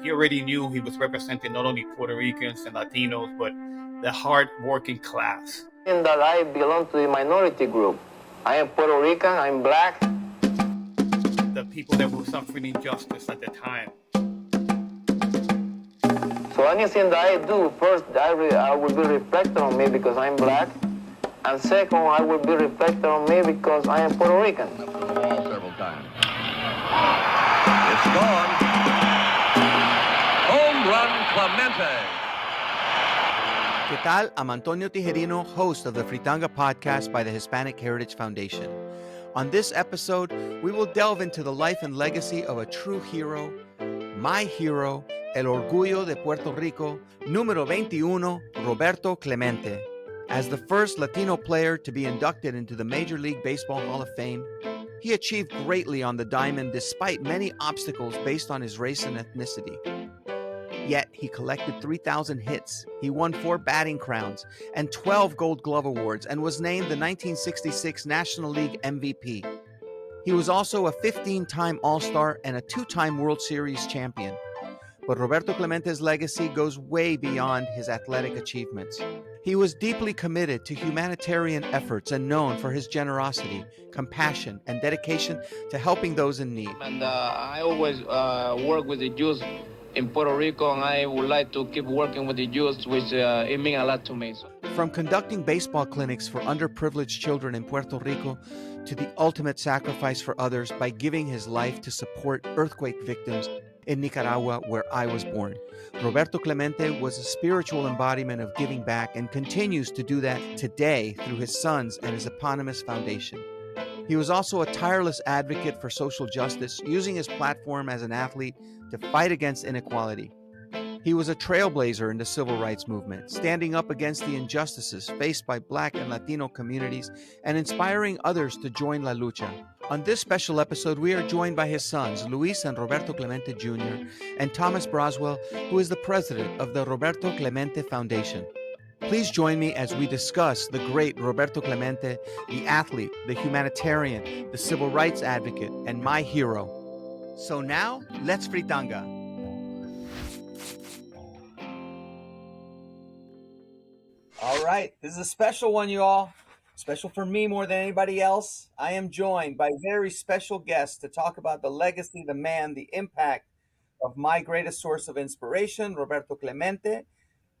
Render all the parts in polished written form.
he already knew he was representing not only Puerto Ricans and Latinos, but the hard-working class. And that I belong to the minority group. I am Puerto Rican, I'm black. The people that were suffering injustice at the time. So anything that I do, first I will be reflected on me because I'm black. And second, I will be reflected on me because I am Puerto Rican. Up to the wall several times. It's gone. Home run, Clemente. ¿Qué tal? I'm Antonio Tijerino, host of the Fritanga podcast by the Hispanic Heritage Foundation. On this episode, we will delve into the life and legacy of a true hero, my hero, el orgullo de Puerto Rico, número 21, Roberto Clemente. As the first Latino player to be inducted into the Major League Baseball Hall of Fame, he achieved greatly on the diamond despite many obstacles based on his race and ethnicity. Yet, he collected 3,000 hits, he won 4 batting crowns and 12 Gold Glove Awards, and was named the 1966 National League MVP. He was also a 15-time All-Star and a 2-time World Series champion. But Roberto Clemente's legacy goes way beyond his athletic achievements. He was deeply committed to humanitarian efforts and known for his generosity, compassion, and dedication to helping those in need. And I always work with the youth in Puerto Rico, and I would like to keep working with the youth, which it means a lot to me. From conducting baseball clinics for underprivileged children in Puerto Rico to the ultimate sacrifice for others by giving his life to support earthquake victims in Nicaragua, where I was born, Roberto Clemente was a spiritual embodiment of giving back and continues to do that today through his sons and his eponymous foundation. He was also a tireless advocate for social justice, using his platform as an athlete to fight against inequality. He was a trailblazer in the civil rights movement, standing up against the injustices faced by Black and Latino communities and inspiring others to join La Lucha. On this special episode, we are joined by his sons, Luis and Roberto Clemente Jr., and Thomas Brasuell, who is the president of the Roberto Clemente Foundation. Please join me as we discuss the great Roberto Clemente, the athlete, the humanitarian, the civil rights advocate, and my hero. So now, let's Fritanga. All right, this is a special one, you all. Special for me more than anybody else. I am joined by very special guests to talk about the legacy, the man, the impact of my greatest source of inspiration, Roberto Clemente.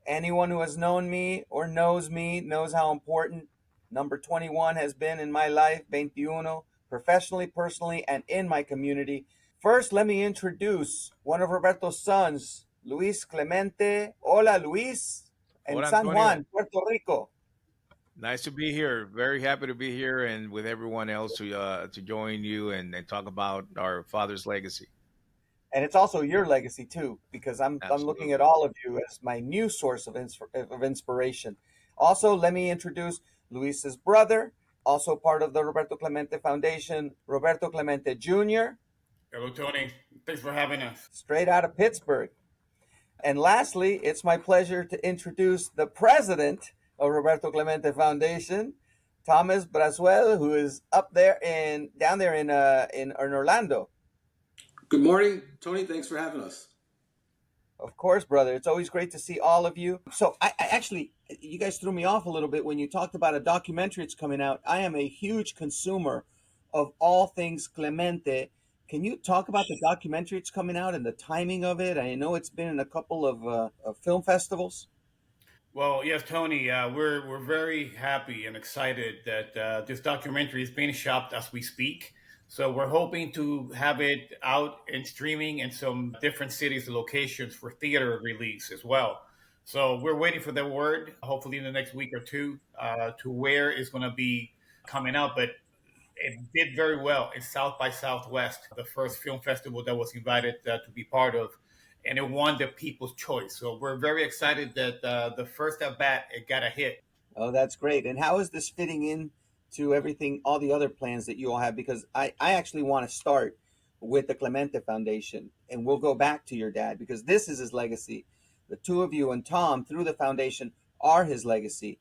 Anyone who has known me or knows me knows how important number 21 has been in my life, 21, professionally, personally, and in my community. First, let me introduce one of Roberto's sons, Luis Clemente. Hola, Luis, in Hola, San Antonio. Juan, Puerto Rico. Nice to be here. Very happy to be here and with everyone else to join you and talk about our father's legacy. And it's also your legacy too, because I'm looking at all of you as my new source of inspiration. Also, let me introduce Luis's brother, also part of the Roberto Clemente Foundation, Roberto Clemente Jr. Hello, Tony. Thanks for having us. Straight out of Pittsburgh. And lastly, it's my pleasure to introduce the president of Roberto Clemente Foundation, Thomas Brasuell, who is down there in Orlando. Good morning, Tony. Thanks for having us. Of course, brother. It's always great to see all of you. So I actually, you guys threw me off a little bit when you talked about a documentary that's coming out. I am a huge consumer of all things Clemente. Can you talk about the documentary that's coming out and the timing of it? I know it's been in a couple of film festivals. Well, yes, Tony, we're very happy and excited that this documentary is being shot as we speak. So we're hoping to have it out and streaming in some different cities and locations for theater release as well. So we're waiting for the word, hopefully in the next week or two, to where it's going to be coming out. But it did very well in South by Southwest, the first film festival that was invited to be part of, and it won the People's Choice. So we're very excited that the first at bat, it got a hit. Oh, that's great. And how is this fitting in to everything, all the other plans that you all have? Because I actually want to start with the Clemente Foundation, and we'll go back to your dad because this is his legacy. The two of you and Tom, through the foundation, are his legacy.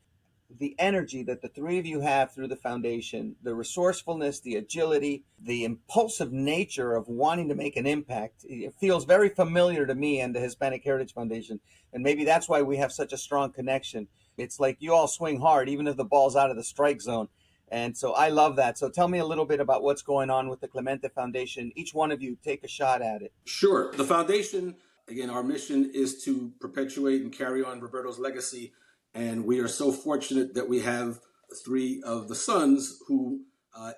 the energy that the three of you have through the foundation, the resourcefulness, the agility, the impulsive nature of wanting to make an impact, it feels very familiar to me and the Hispanic Heritage Foundation. And maybe that's why we have such a strong connection. It's like you all swing hard, even if the ball's out of the strike zone. And so I love that. So tell me a little bit about what's going on with the Clemente Foundation. Each one of you take a shot at it. Sure. The foundation, again, our mission is to perpetuate and carry on Roberto's legacy. And we are so fortunate that we have three of the sons who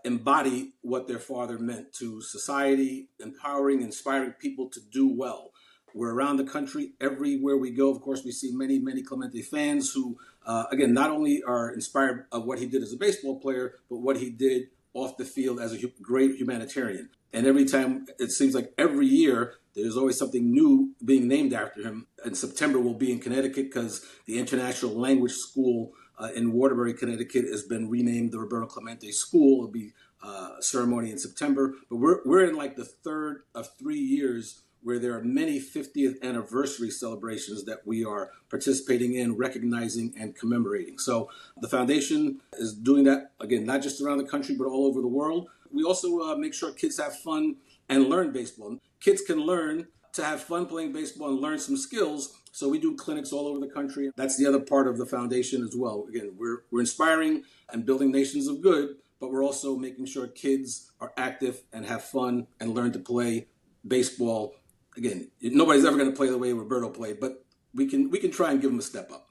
embody what their father meant to society, empowering, inspiring people to do well. We're around the country everywhere we go. Of course, we see many, many Clemente fans who, again, not only are inspired of what he did as a baseball player, but what he did off the field as a great humanitarian. And every time, it seems like every year, there's always something new being named after him. In September, we'll be in Connecticut because the International Language School in Waterbury, Connecticut has been renamed the Roberto Clemente School. It'll be a ceremony in September. But we're in like the third of 3 years where there are many 50th anniversary celebrations that we are participating in, recognizing, and commemorating. So the foundation is doing that, again, not just around the country, but all over the world. We also make sure kids have fun and learn baseball. Kids can learn to have fun playing baseball and learn some skills. So we do clinics all over the country. That's the other part of the foundation as well. Again, we're inspiring and building nations of good, but we're also making sure kids are active and have fun and learn to play baseball. Again, nobody's ever going to play the way Roberto played, but we can try and give them a step up.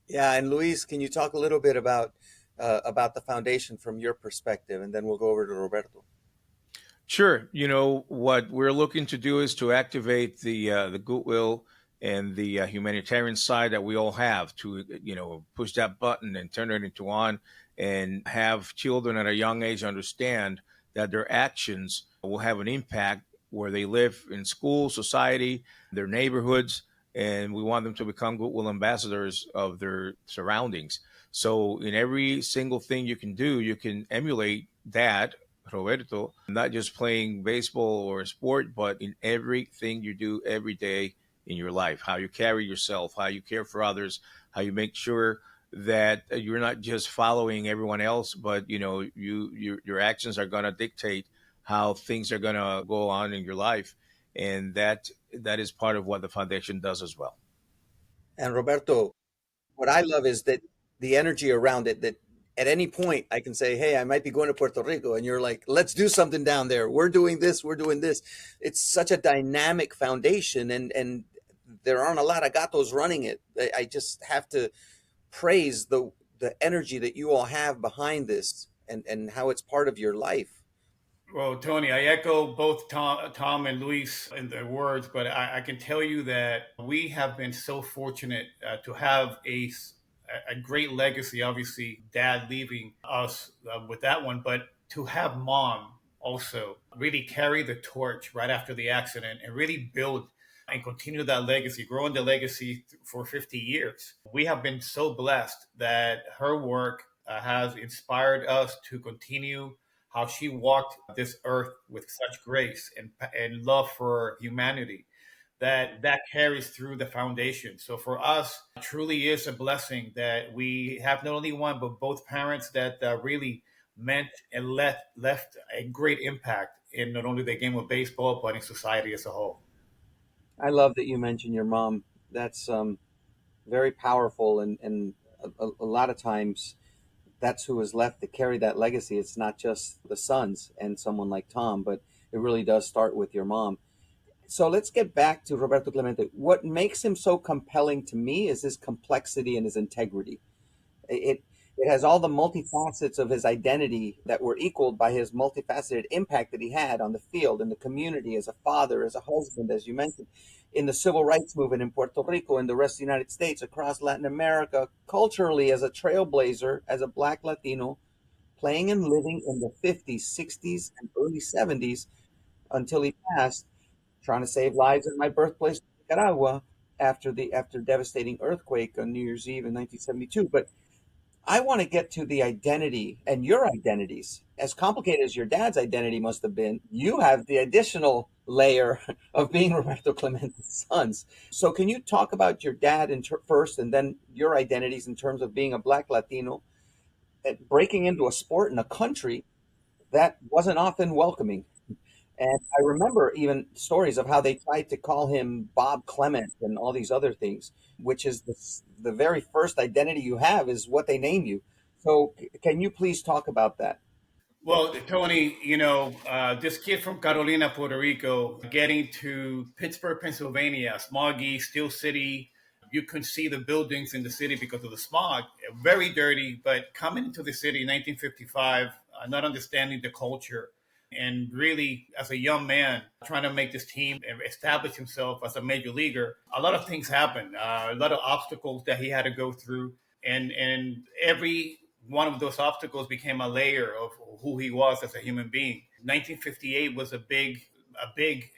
Yeah, and Luis, can you talk a little bit about the foundation from your perspective, and then we'll go over to Roberto. Sure. What we're looking to do is to activate the goodwill and the humanitarian side that we all have to, push that button and turn it into on, and have children at a young age understand that their actions will have an impact where they live in school, society, their neighborhoods, and we want them to become goodwill ambassadors of their surroundings. So in every single thing you can do, you can emulate that, Roberto, not just playing baseball or a sport, but in everything you do every day in your life, how you carry yourself, how you care for others, how you make sure that you're not just following everyone else, but your actions are going to dictate how things are going to go on in your life. And that is part of what the foundation does as well. And Roberto, what I love is that the energy around it, that at any point I can say, hey, I might be going to Puerto Rico. And you're like, let's do something down there. We're doing this. We're doing this. It's such a dynamic foundation. And there aren't a lot of gatos running it. I just have to praise the energy that you all have behind this and how it's part of your life. Well, Tony, I echo both Tom and Luis in their words, but I can tell you that we have been so fortunate to have a great legacy. Obviously, Dad leaving us with that one, but to have Mom also really carry the torch right after the accident and really build and continue that legacy, growing the legacy for 50 years. We have been so blessed that her work has inspired us to continue how she walked this earth with such grace and love for humanity that carries through the foundation. So for us, it truly is a blessing that we have not only one, but both parents that really meant and left a great impact in not only the game of baseball, but in society as a whole. I love that you mentioned your mom. That's very powerful. And a lot of times that's who is left to carry that legacy. It's not just the sons and someone like Tom, but it really does start with your mom. So let's get back to Roberto Clemente. What makes him so compelling to me is his complexity and his integrity. It has all the multifacets of his identity that were equaled by his multifaceted impact that he had on the field, in the community, as a father, as a husband, as you mentioned, in the civil rights movement in Puerto Rico, in the rest of the United States, across Latin America, culturally as a trailblazer, as a Black Latino, playing and living in the 50s, 60s, and early 70s until he passed, trying to save lives in my birthplace, Nicaragua, after devastating earthquake on New Year's Eve in 1972. But I want to get to the identity and your identities. As complicated as your dad's identity must have been, you have the additional layer of being Roberto Clemente's sons. So, can you talk about your dad first, and then your identities in terms of being a Black Latino, breaking into a sport in a country that wasn't often welcoming? And I remember even stories of how they tried to call him Bob Clement and all these other things, which is the very first identity you have is what they name you. So, can you please talk about that? Well, Tony, this kid from Carolina, Puerto Rico, getting to Pittsburgh, Pennsylvania, smoggy, steel city. You couldn't see the buildings in the city because of the smog. Very dirty, but coming into the city in 1955, not understanding the culture, and really, as a young man, trying to make this team and establish himself as a major leaguer, a lot of things happened. A lot of obstacles that he had to go through, and every one of those obstacles became a layer of who he was as a human being. 1958 was a big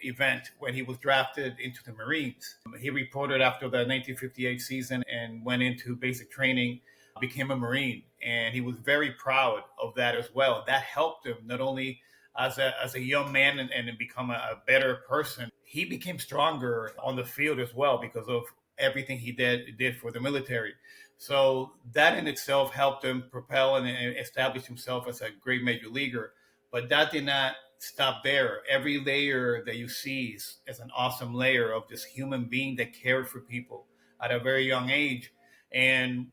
event when he was drafted into the Marines. He reported after the 1958 season and went into basic training, became a Marine, and he was very proud of that as well. That helped him not only as a young man and become a better person. He became stronger on the field as well because of everything he did for the military. So that in itself helped him propel and establish himself as a great major leaguer. But that did not stop there. Every layer that you see is an awesome layer of this human being that cared for people at a very young age. And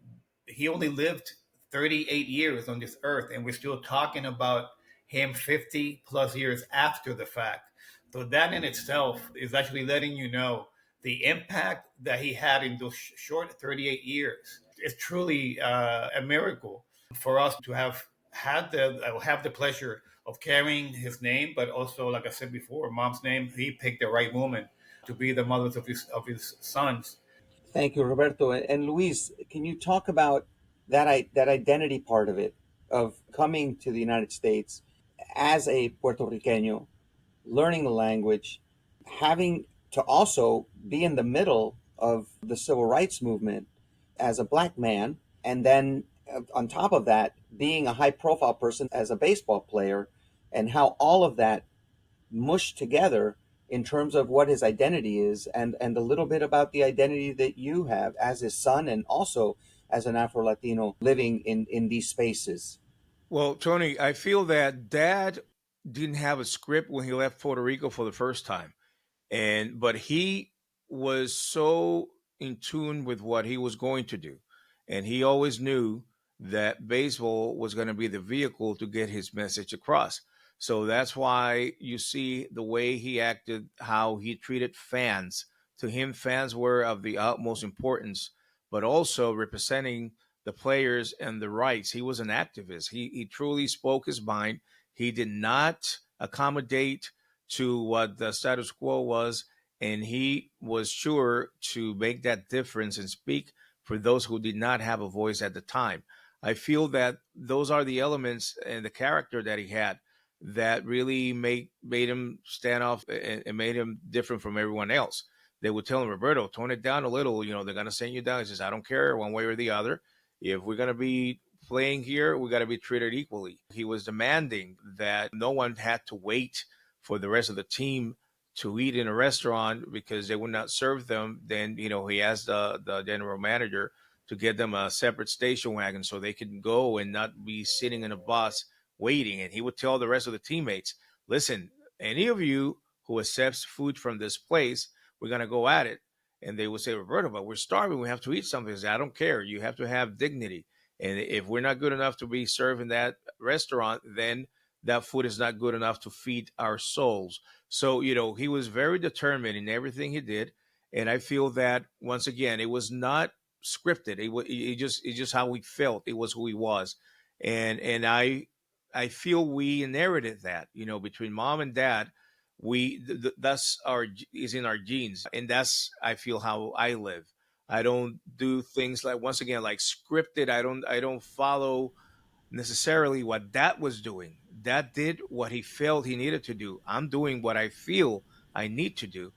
he only lived 38 years on this earth, and we're still talking about him 50 plus years after the fact. So that in itself is actually letting you know the impact that he had in those short 38 years. It's truly a miracle for us to have the pleasure of carrying his name, but also, like I said before, mom's name. He picked the right woman to be the mothers of his sons. Thank you, Roberto. And Luis, can you talk about that identity part of it, of coming to the United States as a Puerto Riqueño, learning the language, having to also be in the middle of the civil rights movement as a black man, and then on top of that, being a high profile person as a baseball player, and how all of that mushed together in terms of what his identity is, and a little bit about the identity that you have as his son and also as an Afro Latino living in these spaces. Well, Tony, I feel that Dad didn't have a script when he left Puerto Rico for the first time, and but he was so in tune with what he was going to do, and he always knew that baseball was going to be the vehicle to get his message across. So that's why you see the way he acted, how he treated fans. To him, fans were of the utmost importance, but also representing the players and the rights. He was an activist. He truly spoke his mind. He did not accommodate to what the status quo was, and he was sure to make that difference and speak for those who did not have a voice at the time. I feel that those are the elements and the character that he had that really made him stand off and made him different from everyone else. They would tell him, Roberto, tone it down a little. They're going to send you down. He says, I don't care one way or the other. If we're going to be playing here, we got to be treated equally. He was demanding that no one had to wait for the rest of the team to eat in a restaurant because they would not serve them. Then, he asked the general manager to get them a separate station wagon so they could go and not be sitting in a bus waiting. And he would tell the rest of the teammates, listen, any of you who accepts food from this place, we're going to go at it. And they would say, Roberto, but we're starving. We have to eat something. I say, I don't care. You have to have dignity. And if we're not good enough to be served in that restaurant, then that food is not good enough to feed our souls. So, he was very determined in everything he did. And I feel that, once again, it was not scripted. It just how he felt. It was who he was. And I feel we inherited that, between mom and dad. That's our is in our genes, and that's, I feel, how I live. I don't do things like, once again, like scripted. I don't follow necessarily what Dad was doing. Dad did what he felt he needed to do. I'm doing what I feel I need to do.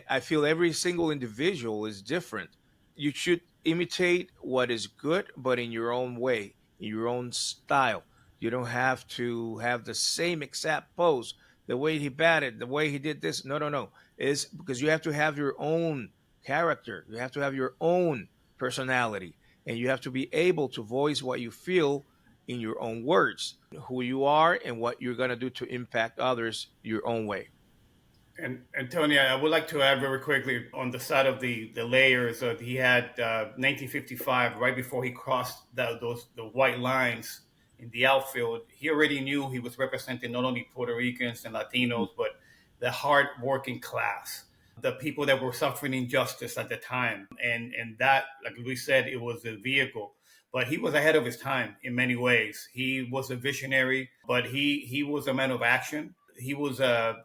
I feel every single individual is different. You should imitate what is good, but in your own way, in your own style. You don't have to have the same exact pose the way he batted, the way he did this. No, no, no. It's because you have to have your own character. You have to have your own personality, and you have to be able to voice what you feel in your own words, who you are, and what you're going to do to impact others your own way. And Antonio, I would like to add very quickly on the side of the layers. He had 1955, right before he crossed the white lines in the outfield. He already knew he was representing not only Puerto Ricans and Latinos, but the hard working class, the people that were suffering injustice at the time. And that, like we said, it was a vehicle. But he was ahead of his time in many ways. He was a visionary, but he was a man of action. He was a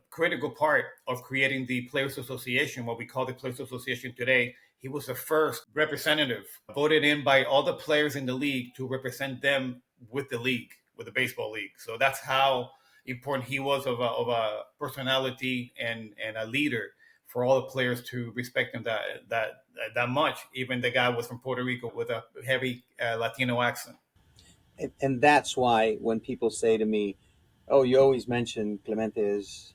critical part of creating the Players Association, what we call the Players Association today. He was the first representative voted in by all the players in the league to represent them with the league, with the baseball league. So that's how important he was of a personality and a leader for all the players to respect him that much. Even the guy was from Puerto Rico with a heavy Latino accent. And that's why when people say to me, "Oh, you always mention Clemente as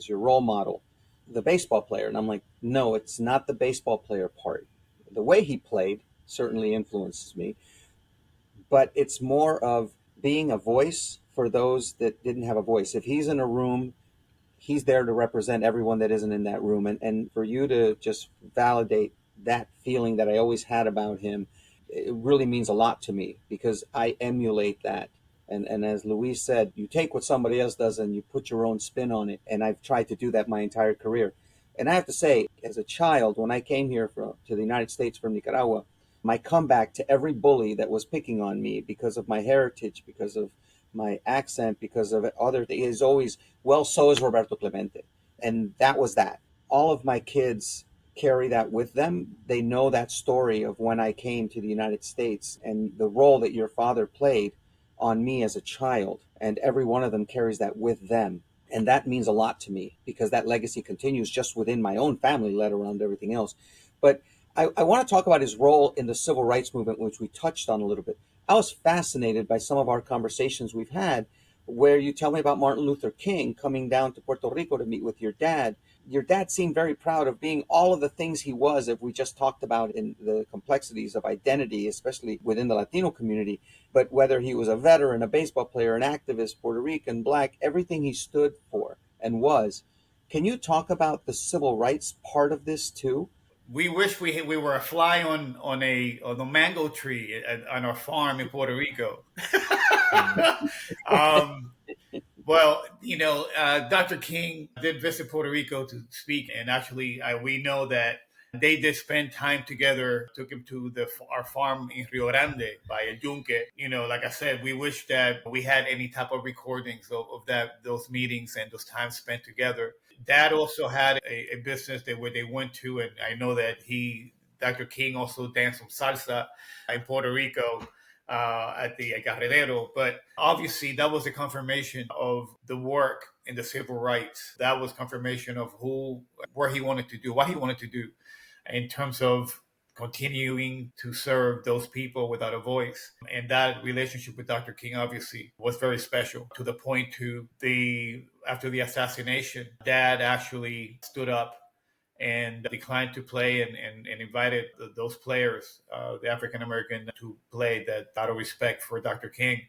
your role model, the baseball player," and I'm like, "No, it's not the baseball player part. The way he played certainly influences me, but it's more of being a voice for those that didn't have a voice. If he's in a room, he's there to represent everyone that isn't in that room. And for you to just validate that feeling that I always had about him, it really means a lot to me because I emulate that. And as Luis said, you take what somebody else does and you put your own spin on it. And I've tried to do that my entire career. And I have to say, as a child, when I came here to the United States from Nicaragua, my comeback to every bully that was picking on me because of my heritage, because of my accent, because of other things, is always, well, so is Roberto Clemente. And that was that. All of my kids carry that with them. They know that story of when I came to the United States and the role that your father played on me as a child. And every one of them carries that with them. And that means a lot to me because that legacy continues just within my own family, let alone everything else. But I want to talk about his role in the civil rights movement, which we touched on a little bit. I was fascinated by some of our conversations we've had where you tell me about Martin Luther King coming down to Puerto Rico to meet with your dad. Your dad seemed very proud of being all of the things he was, if we just talked about in the complexities of identity, especially within the Latino community. But whether he was a veteran, a baseball player, an activist, Puerto Rican, Black, everything he stood for and was. Can you talk about the civil rights part of this too? We wish we were a fly on a mango tree on our farm in Puerto Rico. um, well, Dr. King did visit Puerto Rico to speak, and actually, we know that they did spend time together. Took him to our farm in Rio Grande by El Yunque. Like I said, we wish that we had any type of recordings of those meetings and those times spent together. Dad also had a business where they went to, and I know that Dr. King also danced some salsa in Puerto Rico at the Carretero. But obviously, that was a confirmation of the work in the civil rights. That was confirmation of where he wanted to do, what he wanted to do in terms of continuing to serve those people without a voice. And that relationship with Dr. King obviously was very special to the point after the assassination, Dad actually stood up and declined to play and invited those players, the African American, to play that out of respect for Dr. King.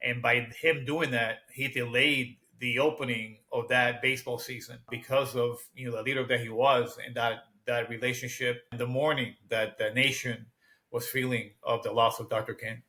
And by him doing that, he delayed the opening of that baseball season because of the leader that he was and that relationship, the mourning that the nation was feeling of the loss of Dr. King.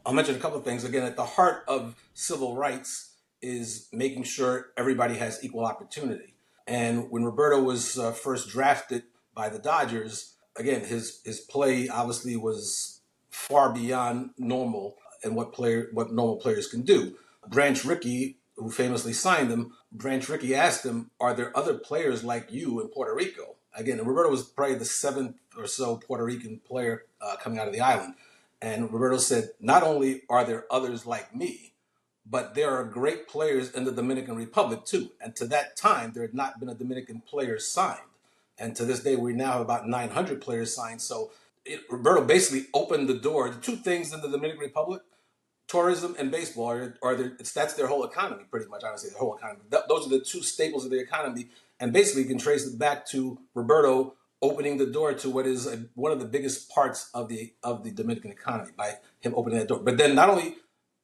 I'll mention a couple of things. Again, at the heart of civil rights is making sure everybody has equal opportunity. And when Roberto was first drafted by the Dodgers, again, his play obviously was far beyond normal and what normal players can do. Branch Rickey, who famously signed him, Branch Rickey asked him, "Are there other players like you in Puerto Rico?" Again, Roberto was probably the seventh or so Puerto Rican player coming out of the island. And Roberto said, "Not only are there others like me, but there are great players in the Dominican Republic too." And to that time, there had not been a Dominican player signed. And to this day, we now have about 900 players signed. So Roberto basically opened the door to two things in the Dominican Republic. tourism and baseball that's their whole economy, pretty much. Honestly, their whole economy. Those are the two staples of the economy, and basically you can trace it back to Roberto opening the door to what is one of the biggest parts of the Dominican economy by him opening that door. But then not only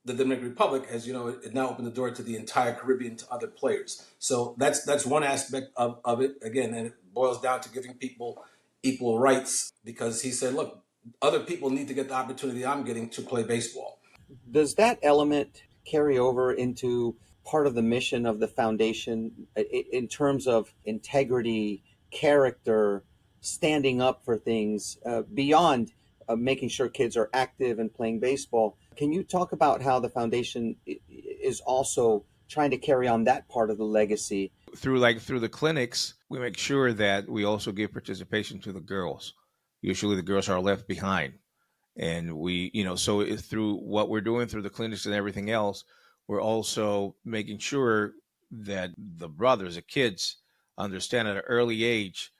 the Dominican Republic, as you know, it now opened the door to the entire Caribbean to other players. So that's one aspect of it. Again, and it boils down to giving people equal rights, because he said, look, other people need to get the opportunity I'm getting to play baseball. Does that element carry over into part of the mission of the foundation in terms of integrity, character, standing up for things beyond making sure kids are active and playing baseball? Can you talk about how the foundation is also trying to carry on that part of the legacy? Through the clinics, we make sure that we also give participation to the girls. Usually the girls are left behind. And we, so through what we're doing through the clinics and everything else, we're also making sure that the brothers, the kids, understand at an early age,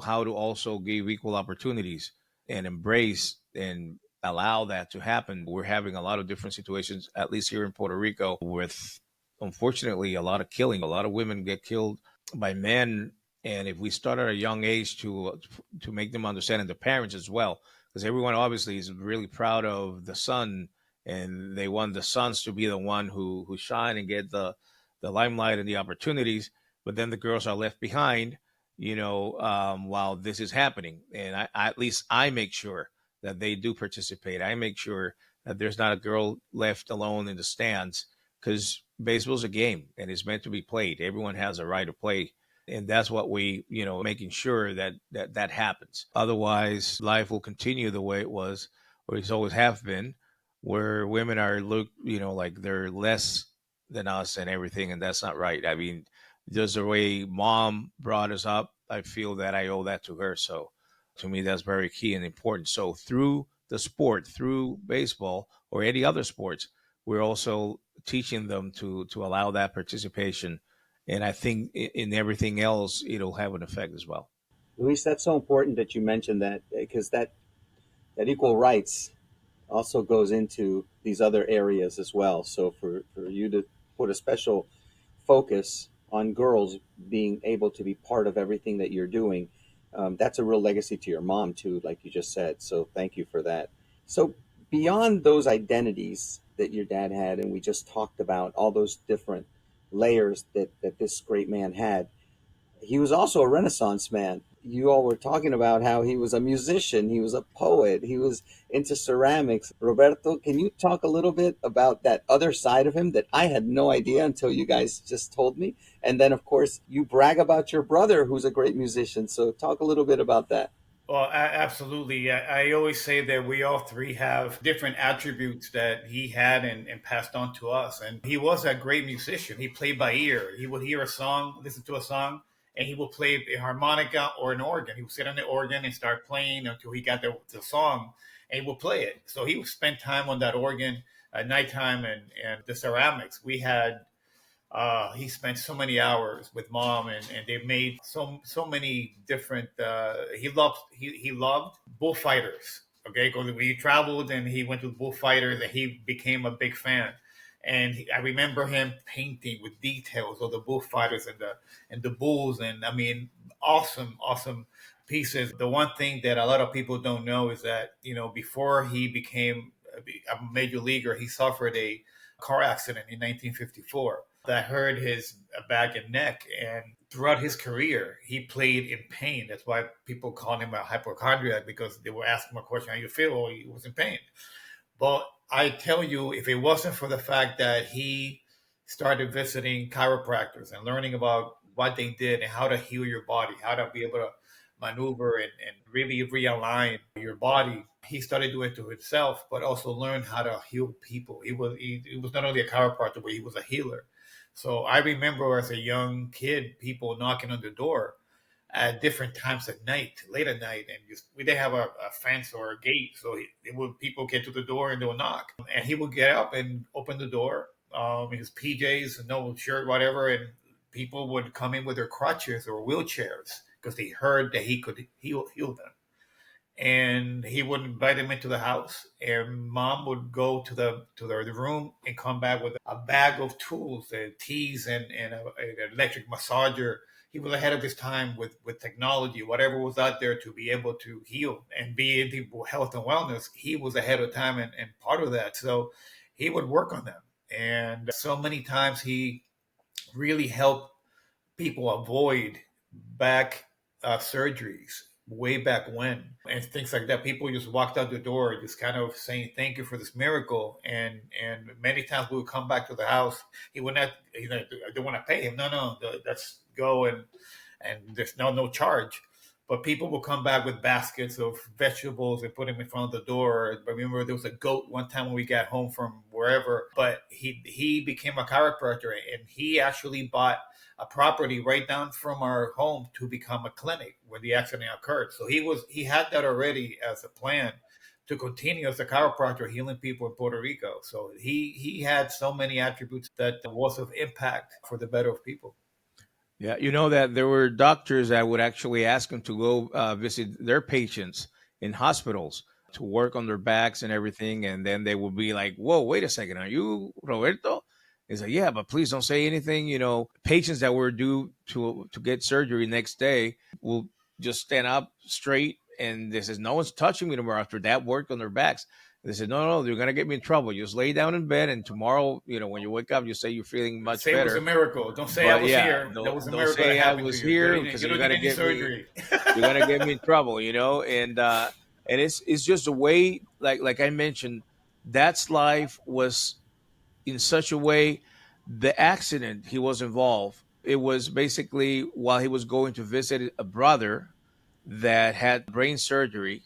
how to also give equal opportunities and embrace and allow that to happen. We're having a lot of different situations, at least here in Puerto Rico, with, unfortunately, a lot of killing. A lot of women get killed by men. And if we start at a young age to make them understand, and the parents as well, because everyone obviously is really proud of the son, and they want the sons to be the one who shine and get the limelight and the opportunities, but then the girls are left behind, while this is happening. And at least I make sure that they do participate. I make sure that there's not a girl left alone in the stands, because baseball's a game and it's meant to be played. Everyone has a right to play. And that's what we, making sure that happens. Otherwise, life will continue the way it was, or it's always have been, where women are looked, like they're less than us and everything. And that's not right. I mean, just the way mom brought us up, I feel that I owe that to her. So to me, that's very key and important. So through the sport, through baseball or any other sports, we're also teaching them to allow that participation. And I think in everything else, it'll have an effect as well. Luis, that's so important that you mentioned that, because that equal rights also goes into these other areas as well. So for you to put a special focus on girls being able to be part of everything that you're doing, that's a real legacy to your mom too, like you just said. So thank you for that. So beyond those identities that your dad had, and we just talked about all those different layers that this great man had, he was also a Renaissance man. You all were talking about how he was a musician, he was a poet, he was into ceramics. Roberto, can you talk a little bit about that other side of him that I had no idea until you guys just told me? And then, of course, you brag about your brother, who's a great musician. So talk a little bit about that. Well, absolutely. I always say that we all three have different attributes that he had and passed on to us. And he was a great musician. He played by ear. He would hear a song, listen to a song, and he would play a harmonica or an organ. He would sit on the organ and start playing until he got the song, and he would play it. So he would spend time on that organ at nighttime, and the ceramics. We had he spent so many hours with mom, and they made so many different. He loved bullfighters. Okay, because we traveled and he went to bullfighters, and he became a big fan. And I remember him painting with details of the bullfighters and the bulls, and I mean, awesome pieces. The one thing that a lot of people don't know is that before he became a major leaguer, he suffered a car accident in 1954 that hurt his back and neck. And throughout his career, he played in pain. That's why people call him a hypochondriac, because they were asking him a question, how you feel? Well, he was in pain. But I tell you, if it wasn't for the fact that he started visiting chiropractors and learning about what they did and how to heal your body, how to be able to maneuver and really realign your body, he started doing it to himself, but also learned how to heal people. He was not only a chiropractor, but he was a healer. So I remember as a young kid, people knocking on the door at different times at night, late at night, and we didn't have a fence or a gate, so people get to the door and they'll knock, and he would get up and open the door, in his PJs, no shirt, whatever, and people would come in with their crutches or wheelchairs because they heard that he could heal them. and he would invite him into the house, and mom would go to the room and come back with a bag of tools, teas, and an electric massager. He was ahead of his time with technology. Whatever was out there to be able to heal and be into health and wellness, he was ahead of time and part of that. So he would work on them. And so many times he really helped people avoid back surgeries way back when and things like that. People just walked out the door just kind of saying thank you for this miracle, and many times we would come back to the house. He would not, I don't want to pay him. No, let's go, and there's no charge. But people will come back with baskets of vegetables and put them in front of the door. I remember there was a goat one time when we got home from wherever, but he became a chiropractor, and he actually bought a property right down from our home to become a clinic when the accident occurred. So he had that already as a plan to continue as a chiropractor healing people in Puerto Rico. So he had so many attributes that was of impact for the better of people. Yeah, you know that there were doctors that would actually ask them to go visit their patients in hospitals to work on their backs and everything, and then they would be like, "Whoa, wait a second, are you Roberto?" He's like, "Yeah, but please don't say anything." You know, patients that were due to get surgery next day will just stand up straight, and they says, "No one's touching me tomorrow." After that work on their backs, they said, "No, they're gonna get me in trouble. Just lay down in bed, and tomorrow, when you wake up, you say you're feeling much Say it was a better." miracle. Don't say I But was yeah, here. That was a don't miracle that say I happened to was you. here because You don't need any surgery. you're gonna get me in trouble, and it's just a way, like I mentioned, that's life was in such a way. The accident he was involved, it was basically while he was going to visit a brother that had brain surgery.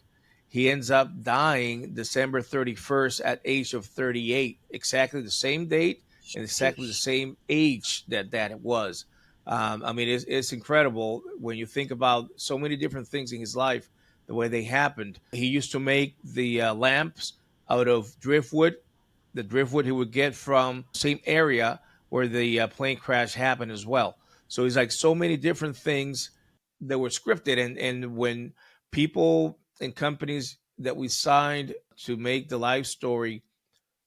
He ends up dying December 31st at age of 38, exactly the same date and exactly the same age that it was. I mean, it's incredible when you think about so many different things in his life, the way they happened. He used to make the lamps out of driftwood, the driftwood he would get from same area where the plane crash happened as well. So he's like so many different things that were scripted, and when people and companies that we signed to make the life story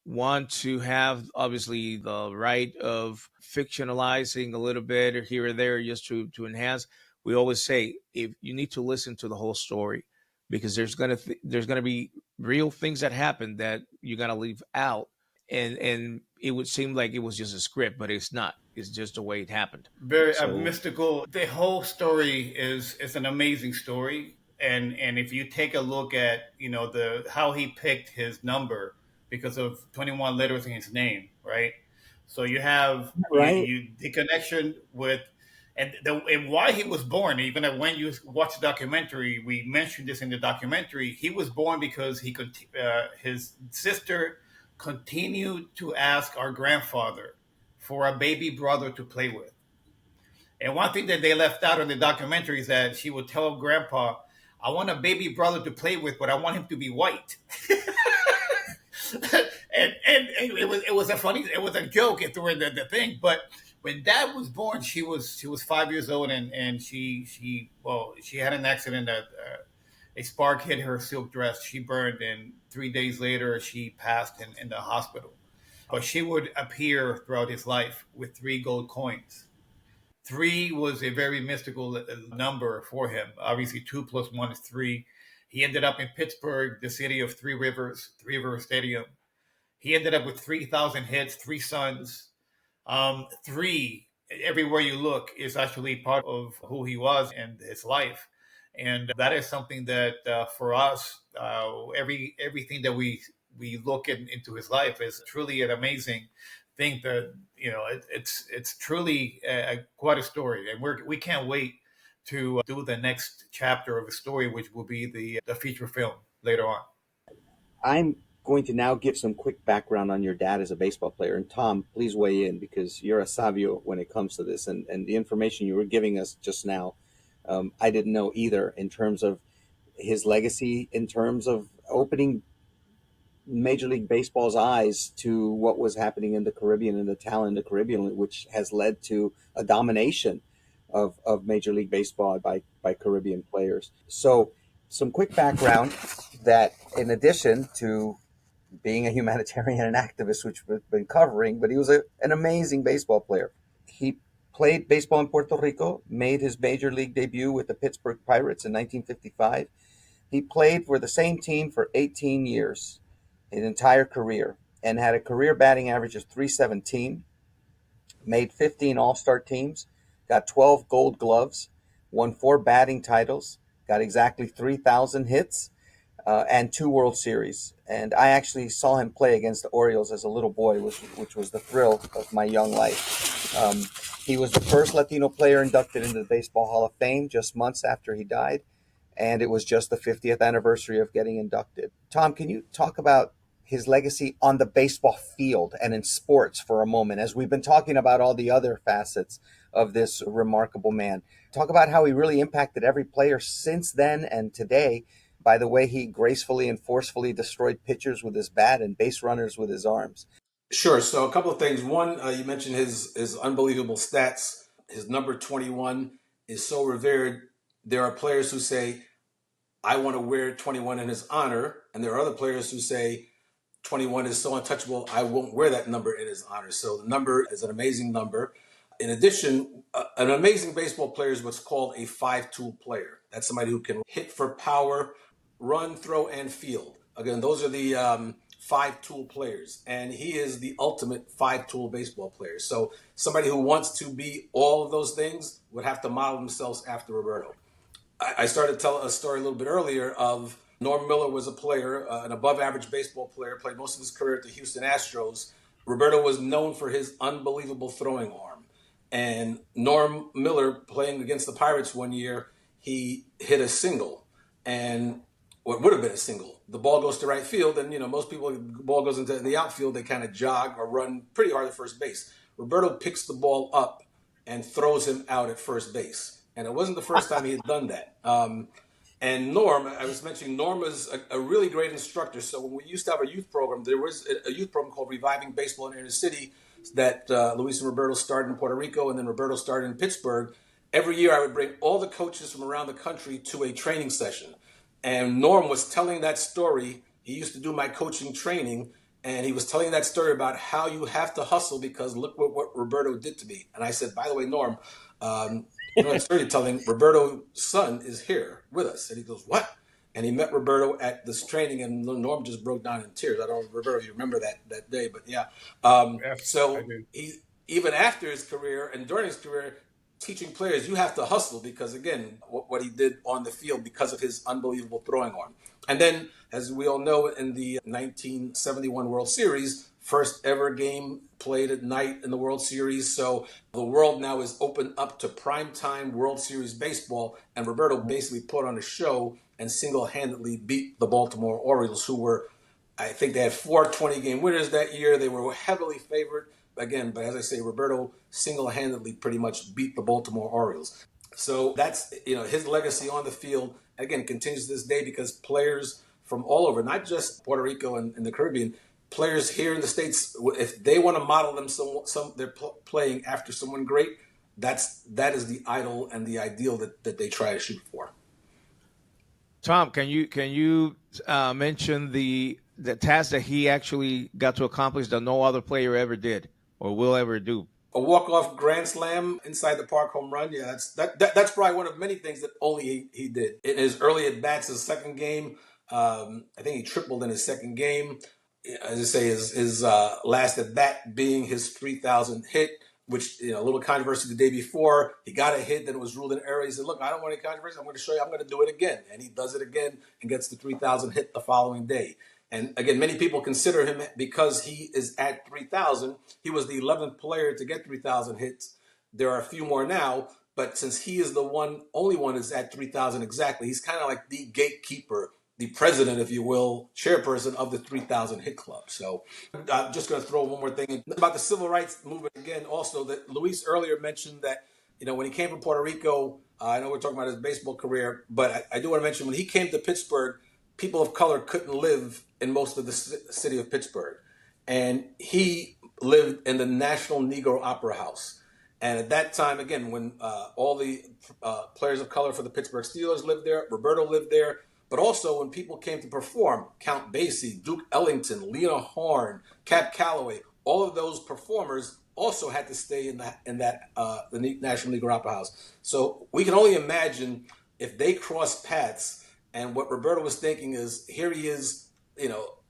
want to have obviously the right of fictionalizing a little bit or here or there just to enhance, we always say if you need to listen to the whole story because there's gonna be real things that happen that you're gonna leave out, and it would seem like it was just a script, but it's not. It's just the way it happened. Very So mystical. The whole story is an amazing story, and if you take a look at the how he picked his number because of 21 letters in his name, right? So you have Right? the connection with and why he was born. Even when you watch the documentary, we mentioned this in the documentary. He was born because his sister continued to ask our grandfather for a baby brother to play with. And one thing that they left out in the documentary is that she would tell Grandpa, "I want a baby brother to play with, but I want him to be white." and it was a joke during the thing. But when Dad was born, she was 5 years old, and she had an accident that a spark hit her silk dress. She burned, and 3 days later she passed in the hospital. But she would appear throughout his life with 3 gold coins. Three was a very mystical number for him. Obviously, 2 plus 1 is 3. He ended up in Pittsburgh, the city of Three River Stadium. He ended up with 3,000 hits, 3 sons. Three, everywhere you look, is actually part of who he was and his life. And that is something that for us, everything that we look into his life is truly an amazing thing. That it's truly quite a story, and we can't wait to do the next chapter of the story, which will be the feature film later on. I'm going to now give some quick background on your dad as a baseball player. And Tom, please weigh in because you're a savio when it comes to this. And the information you were giving us just now, I didn't know either in terms of his legacy, in terms of opening Major League Baseball's eyes to what was happening in the Caribbean and the talent in the Caribbean, which has led to a domination of Major League Baseball by Caribbean players. So some quick background that in addition to being a humanitarian and activist, which we've been covering, but he was an amazing baseball player. He played baseball in Puerto Rico, made his major league debut with the Pittsburgh Pirates in 1955. He played for the same team for 18 years, his entire career, and had a career batting average of 317, made 15 All-Star teams, got 12 Gold Gloves, won 4 batting titles, got exactly 3,000 hits, and 2 World Series. And I actually saw him play against the Orioles as a little boy, which was the thrill of my young life. He was the first Latino player inducted into the Baseball Hall of Fame just months after he died, and it was just the 50th anniversary of getting inducted. Tom, can you talk about his legacy on the baseball field and in sports for a moment, as we've been talking about all the other facets of this remarkable man? Talk about how he really impacted every player since then and today by the way he gracefully and forcefully destroyed pitchers with his bat and base runners with his arms. Sure. So a couple of things. One, you mentioned his unbelievable stats. His number 21 is so revered. There are players who say, I want to wear 21 in his honor. And there are other players who say 21 is so untouchable, I won't wear that number in his honor. So the number is an amazing number. In addition, an amazing baseball player is what's called a 5-tool player. That's somebody who can hit for power, run, throw, and field. Again, those are the 5-tool players. And he is the ultimate 5-tool baseball player. So somebody who wants to be all of those things would have to model themselves after Roberto. I started to tell a story a little bit earlier of Norm Miller was a player, an above-average baseball player, played most of his career at the Houston Astros. Roberto was known for his unbelievable throwing arm. And Norm Miller, playing against the Pirates one year, he hit a single. And what would have been a single. The ball goes to right field, and most people, the ball goes into the outfield, they kind of jog or run pretty hard at first base. Roberto picks the ball up and throws him out at first base. And it wasn't the first time he had done that. And Norm, I was mentioning, Norm is a really great instructor. So when we used to have a youth program, there was a youth program called Reviving Baseball in Inner City that Luis and Roberto started in Puerto Rico, and then Roberto started in Pittsburgh. Every year I would bring all the coaches from around the country to a training session. And Norm was telling that story. He used to do my coaching training, and he was telling that story about how you have to hustle because look what Roberto did to me. And I said, by the way, Norm, I started telling Roberto's son is here with us. And he goes, what? And he met Roberto at this training, and Norm just broke down in tears. I don't know, Roberto, if you remember that day, but yeah. Yes, So he, even after his career and during his career, teaching players, you have to hustle because, again, what he did on the field because of his unbelievable throwing arm. And then, as we all know, in the 1971 World Series, first ever game played at night in the World Series. So the world now is open up to primetime World Series baseball. And Roberto basically put on a show and single-handedly beat the Baltimore Orioles, who were, I think they had 4 20-game winners that year. They were heavily favored. Again, but as I say, Roberto single-handedly pretty much beat the Baltimore Orioles. So that's, his legacy on the field, again, continues to this day because players from all over, not just Puerto Rico and the Caribbean, players here in the States, if they want to model them, they're playing after someone great, that is the idol and the ideal that they try to shoot for. Tom, can you mention the task that he actually got to accomplish that no other player ever did or will ever do? A walk-off grand slam inside the park home run. Yeah, that's probably one of many things that only he did. In his early at-bats, his second game, I think he tripled in his second game. As I say, his last at-bat being his 3,000 hit, which, a little controversy the day before. He got a hit, then it was ruled an error. He said, look, I don't want any controversy. I'm going to show you I'm going to do it again. And he does it again and gets the 3,000 hit the following day. And again, many people consider him, because he is at 3,000, he was the 11th player to get 3,000 hits. There are a few more now, but since he is the only one that's at 3,000 exactly, he's kind of like the gatekeeper, the president, if you will, chairperson of the 3,000 hit club. So I'm just going to throw one more thing about the civil rights movement again. Also, that Luis earlier mentioned that, when he came from Puerto Rico, I know we're talking about his baseball career, but I do want to mention when he came to Pittsburgh, people of color couldn't live in most of the city of Pittsburgh. And he lived in the National Negro Opera House. And at that time, again, when all the players of color for the Pittsburgh Steelers lived there, Roberto lived there, But also when people came to perform, Count Basie, Duke Ellington, Lena Horne, Cap Calloway, all of those performers also had to stay in the National League Opera House. So we can only imagine if they crossed paths. And what Roberto was thinking is, here he is,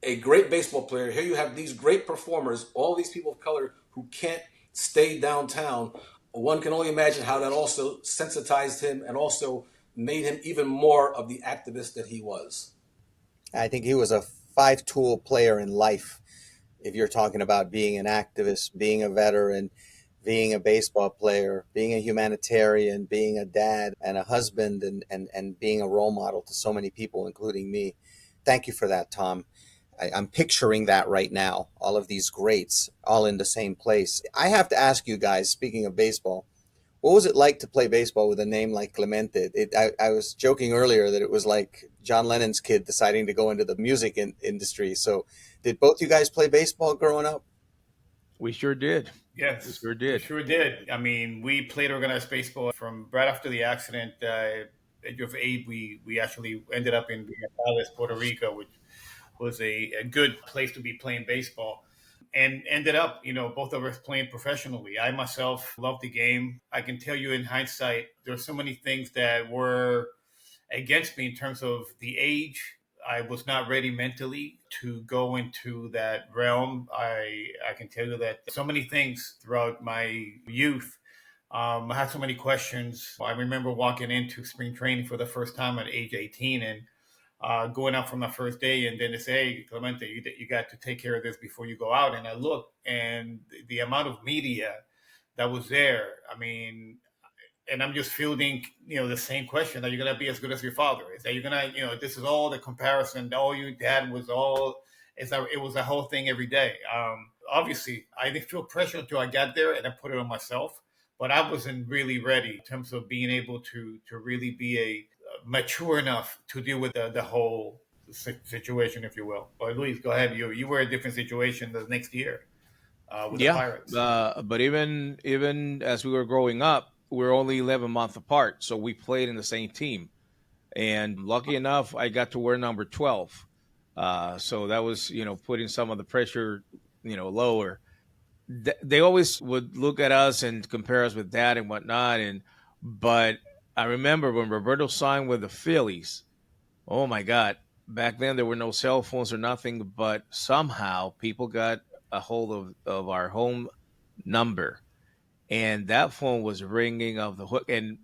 a great baseball player. Here you have these great performers, all these people of color who can't stay downtown. One can only imagine how that also sensitized him and also made him even more of the activist that he was. I think he was a five-tool player in life. If you're talking about being an activist, being a veteran, being a baseball player, being a humanitarian, being a dad and a husband, and being a role model to so many people, including me. Thank you for that, Tom. I'm picturing that right now, all of these greats all in the same place. I have to ask you guys, speaking of baseball, what was it like to play baseball with a name like Clemente? I was joking earlier that it was like John Lennon's kid deciding to go into the music industry. So did both you guys play baseball growing up? We sure did. We Yes, sure we did. sure did. I mean, we played organized baseball from right after the accident. Age of 8, we actually ended up in Tireless, Puerto Rico, which was a good place to be playing baseball. And ended up, both of us playing professionally. I myself loved the game. I can tell you in hindsight, there's so many things that were against me in terms of the age. I was not ready mentally to go into that realm. I can tell you that so many things throughout my youth. I had so many questions. I remember walking into spring training for the first time at age 18 and going out from my first day, and then they say, "Hey, Clemente, you got to take care of this before you go out." And I looked, and the amount of media that was there. I mean, and I'm just fielding, the same question: Are you gonna be as good as your father? Is that you're gonna, this is all the comparison. All your dad was all. It was a whole thing every day. Obviously, I didn't feel pressure until I got there, and I put it on myself. But I wasn't really ready in terms of being able to really be a mature enough to deal with the whole situation, if you will. But Luis, go ahead. You were in a different situation the next year with the Yeah, Pirates. but even as we were growing up, we are only 11 months apart, so we played in the same team. And lucky enough, I got to wear number 12. So that was, putting some of the pressure, lower. They always would look at us and compare us with dad and whatnot. But I remember when Roberto signed with the Phillies. Oh my God! Back then there were no cell phones or nothing, but somehow people got a hold of our home number, and that phone was ringing off the hook. And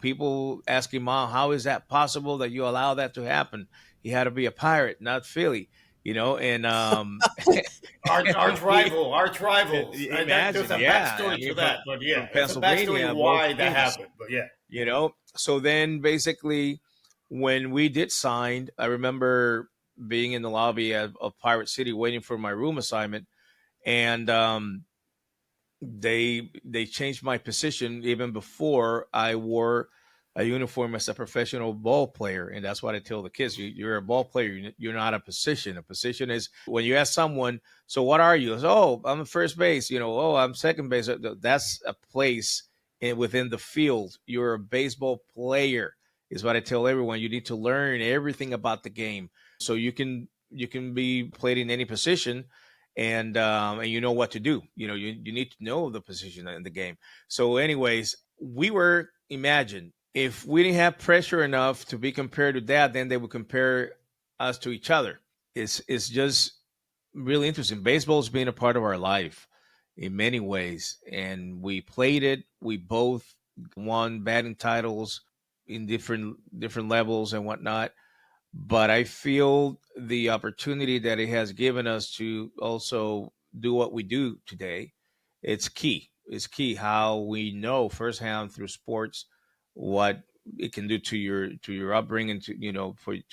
people asking mom, how is that possible that you allow that to happen? He had to be a Pirate, not Philly. And Arch we rival, arch rivals. There's imagine, a yeah. I backstory to mean, that, but yeah, from it's a backstory Pennsylvania, both why that teams. happened. But yeah, So then basically when we did sign, I remember being in the lobby of Pirate City waiting for my room assignment, and they changed my position even before I wore a uniform as a professional ball player. And that's what I tell the kids: you're a ball player, you're not a position. A position is when you ask someone, so what are you? Oh, I'm a first base. Oh, I'm second base. That's a place within the field. You're a baseball player is what I tell everyone. You need to learn everything about the game so you can be played in any position, and you know what to do. You need to know the position in the game. So anyways, we were, imagine if we didn't have pressure enough to be compared to that, then they would compare us to each other. It's just really interesting. Baseball's been a part of our life in many ways, and we played it. We both won batting titles in different levels and whatnot. But I feel the opportunity that it has given us to also do what we do today, it's key. It's key how we know firsthand through sports what it can do to your upbringing, to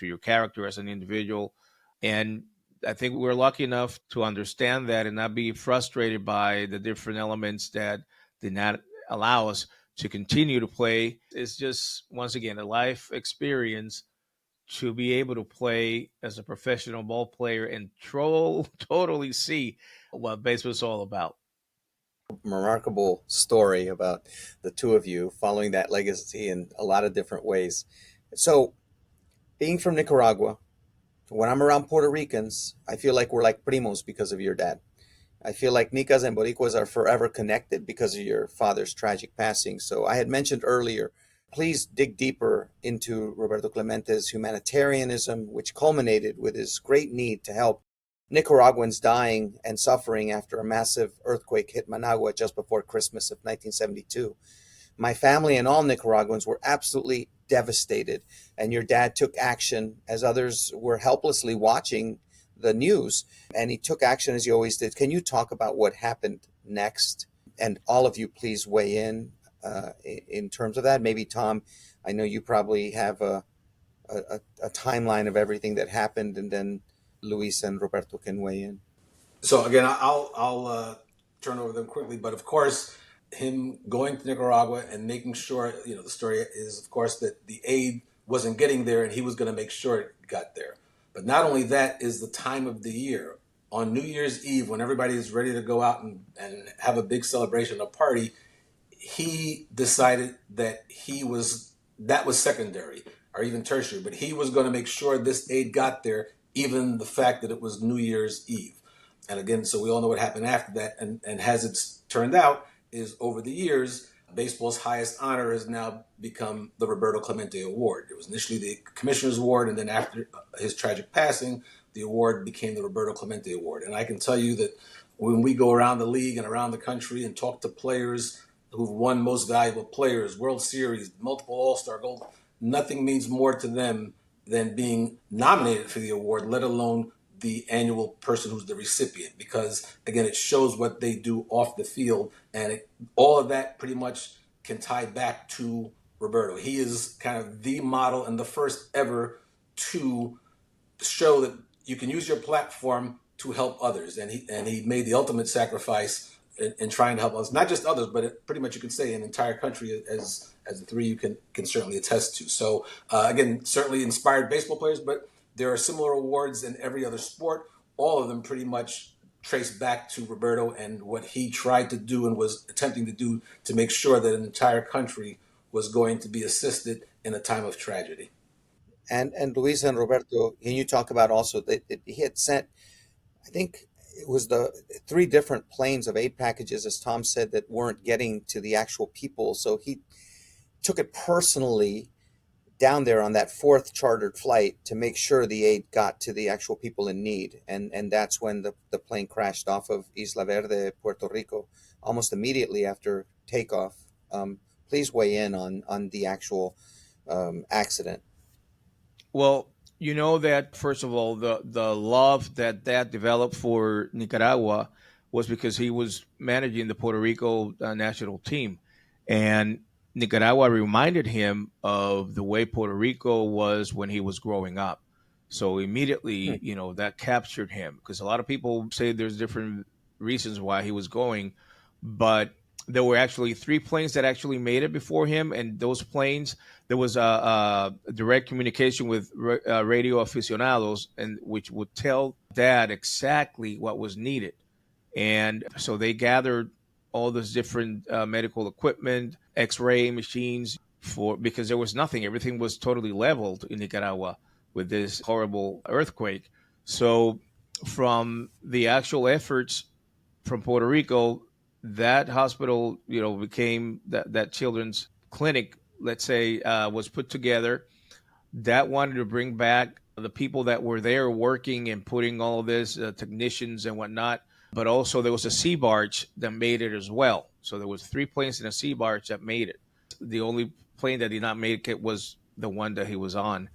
your character as an individual. And I think we're lucky enough to understand that and not be frustrated by the different elements that did not allow us to continue to play. It's just, once again, a life experience to be able to play as a professional ball player and totally see what baseball is all about. Remarkable story about the two of you following that legacy in a lot of different ways. So Being from Nicaragua, when I'm around Puerto Ricans, I feel like we're like primos because of your dad. I feel like Nicas and Boricuas are forever connected because of your father's tragic passing. So I had mentioned earlier, please dig deeper into Roberto Clemente's humanitarianism, which culminated with his great need to help Nicaraguans dying and suffering after a massive earthquake hit Managua just before Christmas of 1972. My family and all Nicaraguans were absolutely devastated, and your dad took action as others were helplessly watching the news, and he took action as he always did. Can you talk about what happened next? And all of you, please weigh in terms of that. Maybe Tom, I know you probably have a timeline of everything that happened, and then Luis and Roberto can weigh in. So again, I'll turn over them quickly, but of course, him going to Nicaragua and making sure, the story is, of course, that the aid wasn't getting there, and he was going to make sure it got there. But not only that is the time of the year. On New Year's Eve, when everybody is ready to go out and have a big celebration, a party, he decided that was secondary or even tertiary, but he was going to make sure this aid got there, even the fact that it was New Year's Eve. And again, so we all know what happened after that. And as it's turned out, is over the years, baseball's highest honor has now become the Roberto Clemente Award. It was initially the Commissioner's Award, and then after his tragic passing, the award became the Roberto Clemente Award. And I can tell you that when we go around the league and around the country and talk to players who've won Most Valuable Players, World Series, multiple All-Star gold, nothing means more to them than being nominated for the award, let alone the annual person who's the recipient, because again, it shows what they do off the field, and all of that pretty much can tie back to Roberto. He is kind of the model and the first ever to show that you can use your platform to help others, and he made the ultimate sacrifice in trying to help others, not just others, but pretty much you could say an entire country, as the three you can certainly attest to. So again, certainly inspired baseball players, but there are similar awards in every other sport. All of them pretty much trace back to Roberto and what he tried to do and was attempting to do to make sure that an entire country was going to be assisted in a time of tragedy. And Luisa and Roberto, can you talk about also that he had sent, I think it was the three different planes of aid packages, as Tom said, that weren't getting to the actual people. So he took it personally down there on that fourth chartered flight to make sure the aid got to the actual people in need. And that's when the plane crashed off of Isla Verde, Puerto Rico, almost immediately after takeoff. Please weigh in on the actual accident. Well, you know that first of all, the love that developed for Nicaragua was because he was managing the Puerto Rico national team, and Nicaragua reminded him of the way Puerto Rico was when he was growing up. So immediately, that captured him, because a lot of people say there's different reasons why he was going, but there were actually three planes that actually made it before him, and those planes, there was a direct communication with radio aficionados, and which would tell Dad exactly what was needed. And so they gathered all this different medical equipment, X-ray machines, because there was nothing. Everything was totally leveled in Nicaragua with this horrible earthquake. So from the actual efforts from Puerto Rico, that hospital, became that children's clinic, let's say, was put together, that wanted to bring back the people that were there working and putting all of this, technicians and whatnot. But also there was a sea barge that made it as well. So there was three planes in a sea barge that made it. The only plane that did not make it was the one that he was on.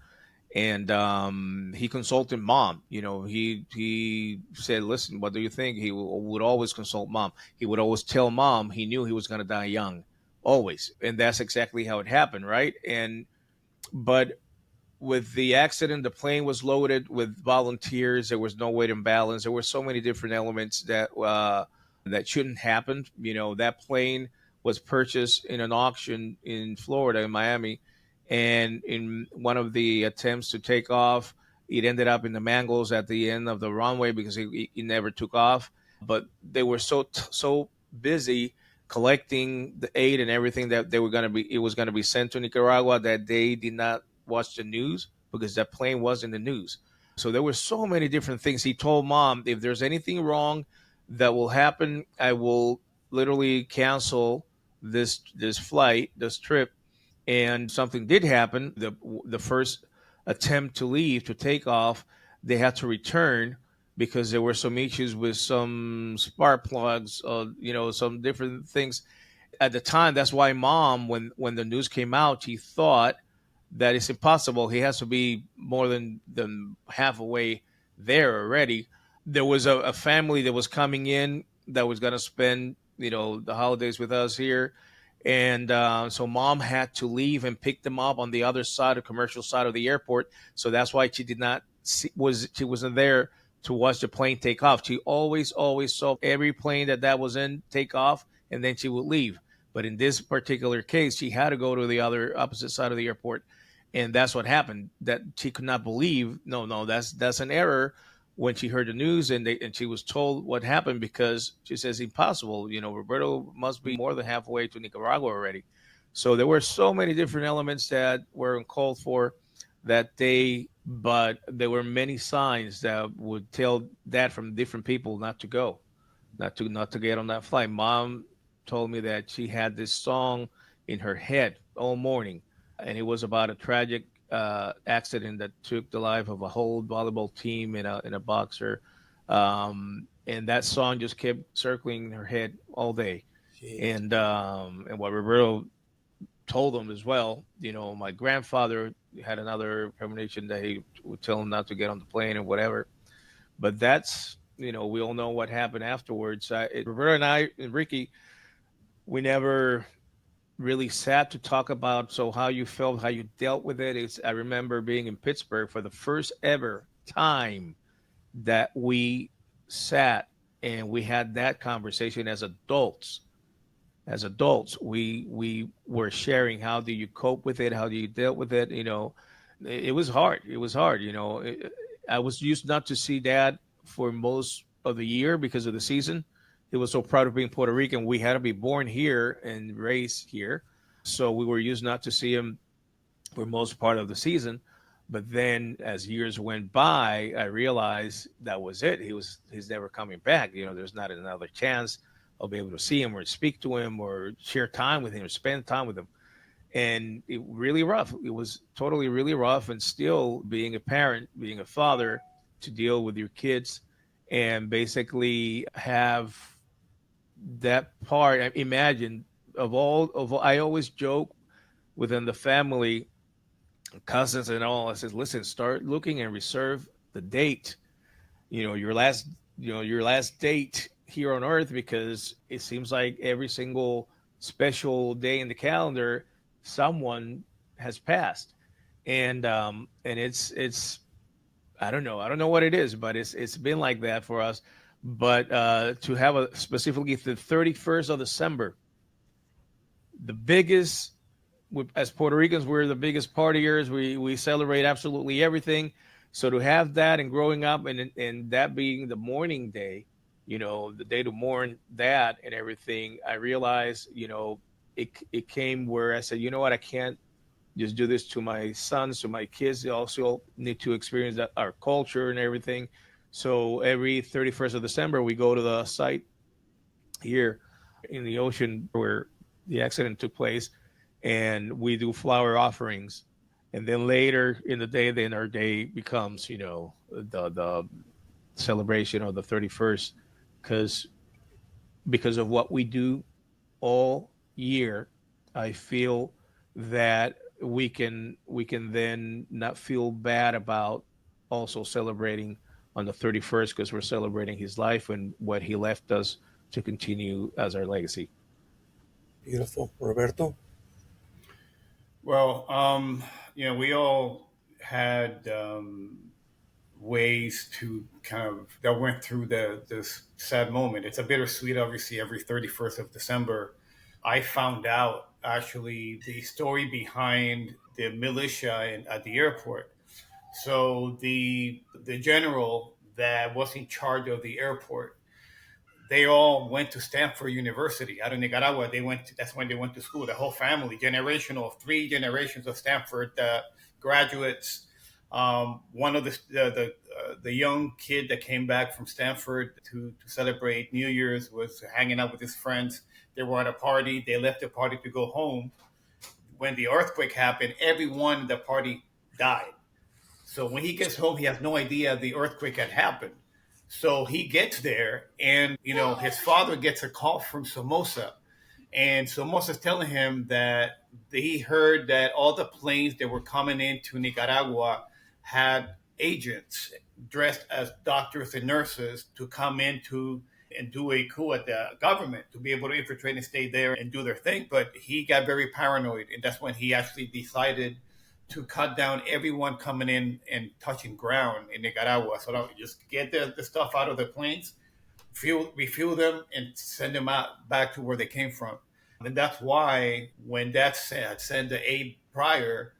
And he consulted Mom. He said, "Listen, what do you think?" He would always consult Mom. He would always tell Mom he knew he was going to die young, always, and that's exactly how it happened, right? But with the accident, the plane was loaded with volunteers. There was no weight imbalance. There were so many different elements that shouldn't happen. That plane was purchased in an auction in Florida, in Miami, and in one of the attempts to take off, it ended up in the mangroves at the end of the runway because it never took off. But they were so busy collecting the aid and everything that it was going to be sent to Nicaragua, that they did not watch the news because that plane was in the news. So there were so many different things. He told mom, if there's anything wrong that will happen, I will literally cancel this flight, this trip. And something did happen. The first attempt to leave, to take off, they had to return because there were some issues with some spark plugs, some different things at the time. That's why mom, when the news came out, she thought that it's impossible. He has to be more than halfway there already. There was a family that was coming in that was going to spend the holidays with us here, and so mom had to leave and pick them up on the other side, the commercial side of the airport. So that's why she did not she wasn't there to watch the plane take off. She always saw every plane that was in take off, and then she would leave. But in this particular case, she had to go to the other opposite side of the airport, and that's what happened. That she could not believe. No, that's an error. When she heard the news and she was told what happened, because she says impossible. Roberto must be more than halfway to Nicaragua already. So there were so many different elements that were uncalled for that day, but there were many signs that would tell that from different people not to go, not to get on that flight. Mom told me that she had this song in her head all morning, and it was about a tragic accident that took the life of a whole volleyball team and a boxer. And that song just kept circling in her head all day. And what Roberto told them as well, my grandfather had another premonition that he would tell him not to get on the plane or whatever. But that's, we all know what happened afterwards. Roberto and I and Ricky, we never really sat to talk about how you felt, how you dealt with it. I remember being in Pittsburgh for the first ever time that we sat and we had that conversation as adults. We were sharing, how do you cope with it, how do you deal with it. It was hard. I was used not to see dad for most of the year because of the season. He was so proud of being Puerto Rican. We had to be born here and raised here, so we were used not to see him for most part of the season. But then, as years went by, I realized that was it. He's never coming back. There's not another chance I'll be able to see him or speak to him or share time with him or spend time with him. And it really rough. It was totally really rough. And still, being a parent, being a father, to deal with your kids and basically have that part. Imagine I always joke within the family, cousins and all. I said, listen, start looking and reserve the date. Your last date here on Earth, because it seems like every single special day in the calendar, someone has passed, and it's I don't know what it is, but it's been like that for us. But to have specifically the 31st of December, the biggest, as Puerto Ricans, we're the biggest partiers. We celebrate absolutely everything. So to have that, and growing up and that being the mourning day, the day to mourn that and everything, I realized, it came where I said, you know what, I can't just do this to my sons, to my kids. They also need to experience that, our culture and everything. So every 31st of December, we go to the site here in the ocean where the accident took place, and we do flower offerings. And then later in the day, then our day becomes, the celebration of the 31st, because of what we do all year. I feel that we can then not feel bad about also celebrating on the 31st, because we're celebrating his life and what he left us to continue as our legacy. Beautiful. Roberto? Well, we all had ways to kind of that went through this sad moment. It's a bittersweet, obviously. Every 31st of December, I found out actually the story behind the militia at the airport. So the general that was in charge of the airport, they all went to Stanford University out of Nicaragua. That's when they went to school. The whole family, three generations of Stanford graduates. One of the young kid that came back from Stanford to celebrate New Year's was hanging out with his friends. They were at a party. They left the party to go home. When the earthquake happened, everyone in the party died. So when he gets home, he has no idea the earthquake had happened. So he gets there, and his father gets a call from Somoza, and Somoza's telling him that he heard that all the planes that were coming into Nicaragua had agents dressed as doctors and nurses to come into and do a coup at the government to be able to infiltrate and stay there and do their thing. But he got very paranoid, and that's when he actually decided to cut down everyone coming in and touching ground in Nicaragua. So that just get the stuff out of the planes, refuel them, and send them out back to where they came from. And that's why when that sent the aid prior,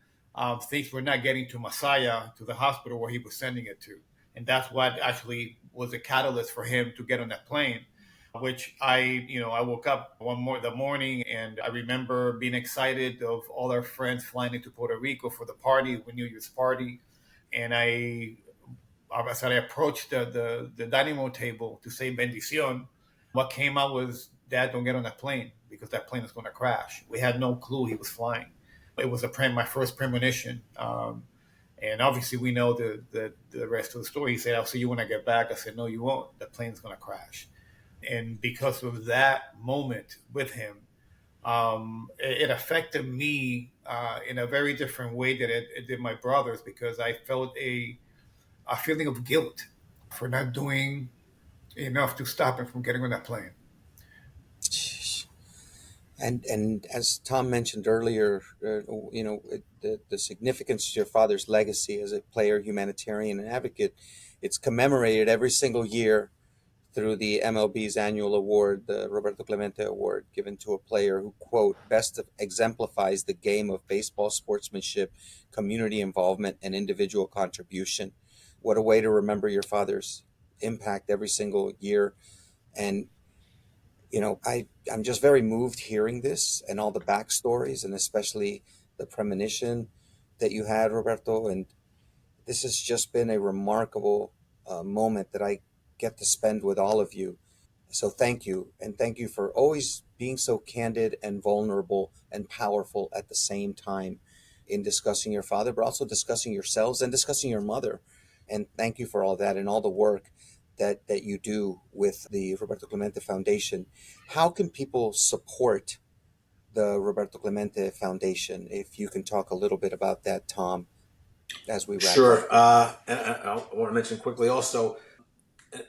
things were not getting to Masaya, to the hospital where he was sending it to. And that's what actually was a catalyst for him to get on that plane. Which I woke up the morning, and I remember being excited of all our friends flying into Puerto Rico for the party, the New Year's party. And as I approached the dining room table to say bendición, what came out was, Dad, don't get on that plane because that plane is going to crash. We had no clue he was flying. It was my first premonition. And obviously we know the rest of the story. He said, I'll see you when I get back. I said, no, you won't. The plane's going to crash. And because of that moment with him, it affected me in a very different way than it did my brothers, because I felt a feeling of guilt for not doing enough to stop him from getting on that plane. And as Tom mentioned earlier, the significance of your father's legacy as a player, humanitarian, and advocate, it's commemorated every single year through the MLB's annual award, the Roberto Clemente Award, given to a player who, quote, best exemplifies the game of baseball sportsmanship, community involvement, and individual contribution. What a way to remember your father's impact every single year. And I'm just very moved hearing this and all the backstories, and especially the premonition that you had, Roberto. And this has just been a remarkable moment that I get to spend with all of you. So thank you. And thank you for always being so candid and vulnerable and powerful at the same time in discussing your father, but also discussing yourselves and discussing your mother. And thank you for all that and all the work that you do with the Roberto Clemente Foundation. How can people support the Roberto Clemente Foundation? If you can talk a little bit about that, Tom, as we wrap Sure. up. And I want to mention quickly also,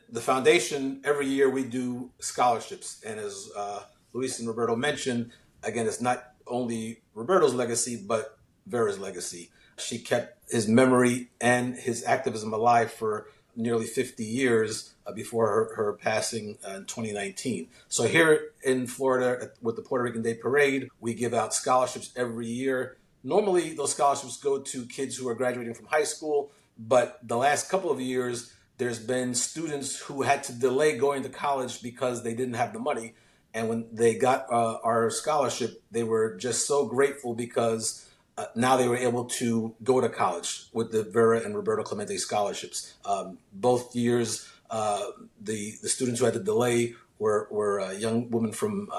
the foundation, every year we do scholarships. And as Luis and Roberto mentioned, again, it's not only Roberto's legacy, but Vera's legacy. She kept his memory and his activism alive for nearly 50 years before her passing in 2019. So here in Florida with the Puerto Rican Day Parade, we give out scholarships every year. Normally, those scholarships go to kids who are graduating from high school, but the last couple of years, there's been students who had to delay going to college because they didn't have the money. And when they got our scholarship, they were just so grateful because now they were able to go to college with the Vera and Roberto Clemente scholarships. Both years, the students who had to delay were young women from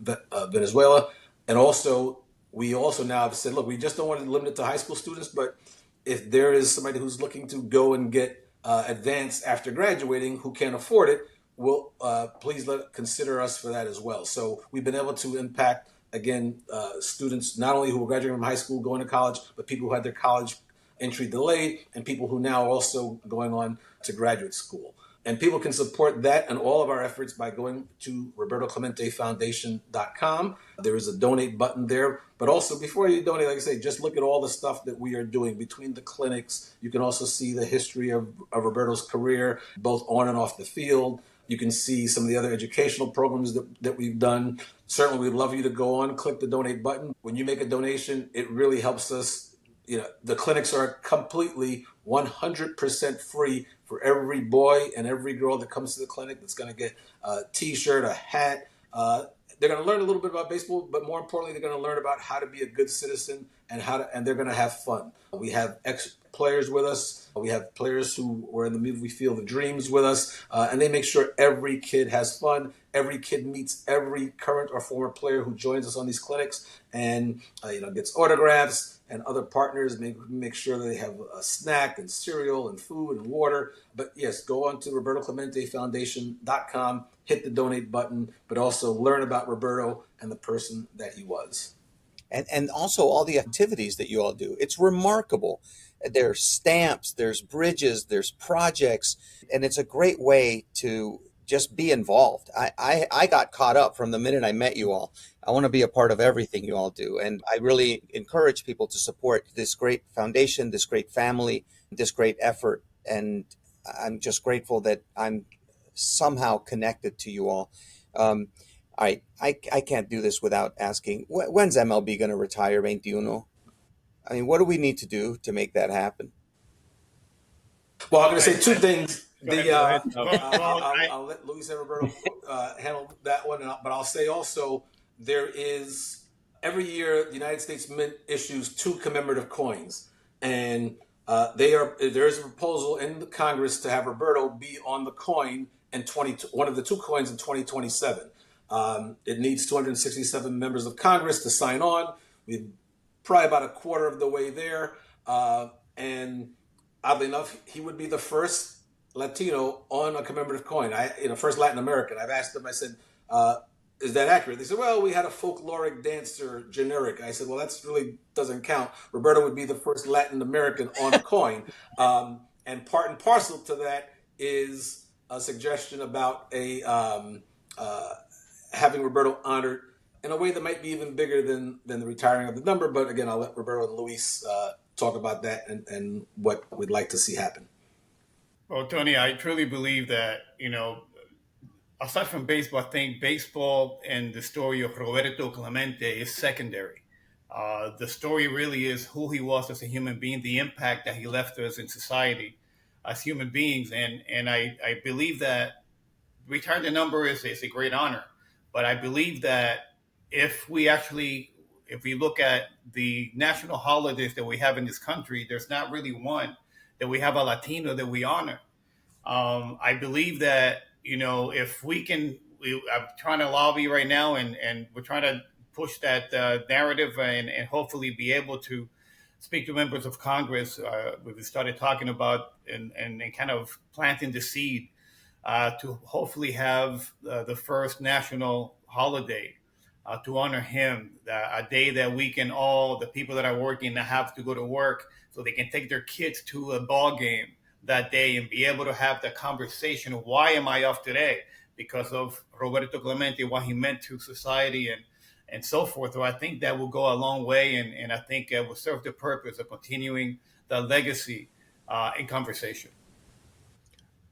Venezuela. And also, we also now have said, look, we just don't want to limit it to high school students, but if there is somebody who's looking to go and get advanced after graduating who can't afford it, will please consider us for that as well. So we've been able to impact, again, students not only who are graduating from high school, going to college, but people who had their college entry delayed, and people who now are also going on to graduate school. And people can support that and all of our efforts by going to robertoclementefoundation.com. There is a donate button there. But also, before you donate, like I say, just look at all the stuff that we are doing between the clinics. You can also see the history of Roberto's career, both on and off the field. You can see some of the other educational programs that we've done. Certainly, we'd love you to go on, click the donate button. When you make a donation, it really helps us. The clinics are completely 100% free for every boy and every girl that comes to the clinic that's going to get a T-shirt, a hat. They're going to learn a little bit about baseball, but more importantly, they're going to learn about how to be a good citizen and they're going to have fun. We have ex-players with us. We have players who were in the movie Field of Dreams with us, and they make sure every kid has fun. Every kid meets every current or former player who joins us on these clinics, and gets autographs. And other partners make sure that they have a snack and cereal and food and water. But yes, go on to RobertoClementeFoundation.com, hit the donate button, but also learn about Roberto and the person that he was. And also all the activities that you all do. It's remarkable. There's stamps, there's bridges, there's projects, and it's a great way to just be involved. I got caught up from the minute I met you all. I want to be a part of everything you all do. And I really encourage people to support this great foundation, this great family, this great effort. And I'm just grateful that I'm somehow connected to you all. All right, I can't do this without asking, when's MLB going to retire 21? I mean, what do we need to do to make that happen? Well, I'm going to say two things. Go ahead. I'll let Luis and Roberto handle that one, but I'll say also there is every year the United States Mint issues 2 commemorative coins, and there is a proposal in the Congress to have Roberto be on the coin in one of the 2 coins in 2027. It needs 267 members of Congress to sign on. We're probably about a quarter of the way there, and oddly enough, he would be the first Latino on a commemorative coin. First Latin American. I've asked them. I said, "Is that accurate?" They said, "Well, we had a folkloric dancer generic." I said, "Well, that really doesn't count. Roberto would be the first Latin American on a coin." And part and parcel to that is a suggestion about having Roberto honored in a way that might be even bigger than the retiring of the number. But again, I'll let Roberto and Luis talk about that and what we'd like to see happen. Well, Tony, I truly believe that, aside from baseball, I think baseball and the story of Roberto Clemente is secondary. The story really is who he was as a human being, the impact that he left us in society as human beings. And I believe that retiring the number is a great honor. But I believe that if we look at the national holidays that we have in this country, there's not really one that we have a Latino that we honor. I believe that, if we can, I'm trying to lobby right now and we're trying to push that narrative and hopefully be able to speak to members of Congress. We started talking about and kind of planting the seed to hopefully have the first national holiday to honor him, a day that we can all, the people that are working, that have to go to work, so they can take their kids to a ball game that day and be able to have the conversation of why am I off today? Because of Roberto Clemente, what he meant to society and so forth. So I think that will go a long way, and I think it will serve the purpose of continuing the legacy in conversation.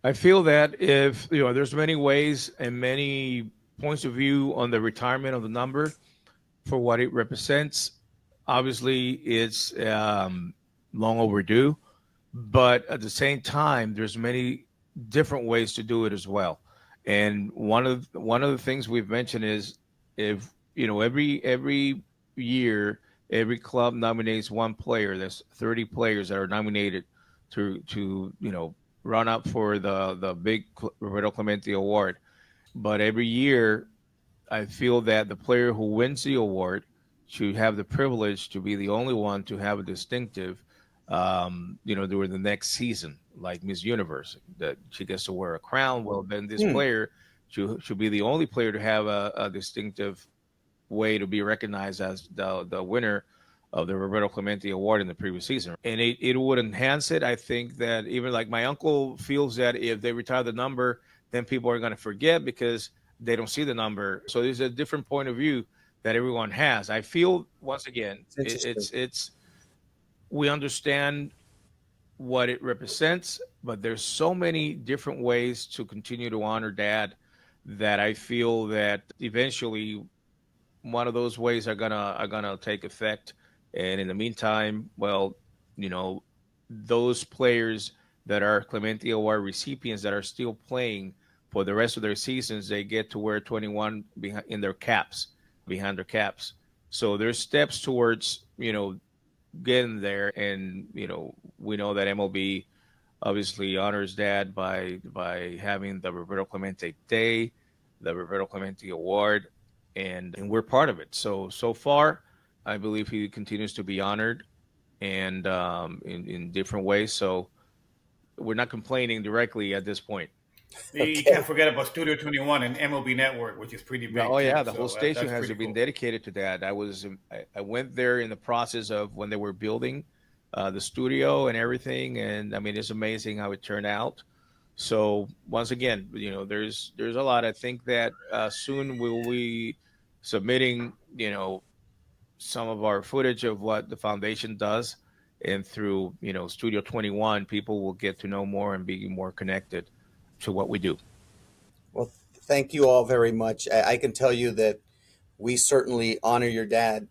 I feel that if there's many ways and many points of view on the retirement of the number for what it represents. Obviously, it's long overdue, but at the same time, there's many different ways to do it as well. And one of the things we've mentioned is if every year every club nominates one player. There's 30 players that are nominated to run up for the big Roberto Clemente Award. But every year, I feel that the player who wins the award should have the privilege to be the only one to have a distinctive, during the next season, like Miss Universe, that she gets to wear a crown. Well, then this player should be the only player to have a distinctive way to be recognized as the winner of the Roberto Clemente Award in the previous season. And it would enhance it. I think that even like my uncle feels that if they retire the number, then people are going to forget because they don't see the number. So there's a different point of view that everyone has. I feel, once again, it's we understand what it represents, but there's so many different ways to continue to honor Dad that I feel that eventually one of those ways are gonna take effect. And in the meantime, well, those players that are Clemente Award recipients that are still playing for the rest of their seasons, they get to wear 21 behind their caps. So there's steps towards, getting there. And we know that MLB obviously honors that by having the Roberto Clemente Day, the Roberto Clemente Award, and we're part of it. So far, I believe he continues to be honored, and in different ways. So we're not complaining directly at this point. You Okay. can't forget about Studio 21 and MLB Network, which is pretty No, oh big yeah, too. the whole So station that's has pretty been cool. dedicated to that. I went there in the process of when they were building the studio and everything, and I mean it's amazing how it turned out. So once again, there's a lot. I think that soon we will be submitting some of our footage of what the foundation does, and through Studio 21, people will get to know more and be more connected to what we do. Well, thank you all very much. I can tell you that we certainly honor your dad.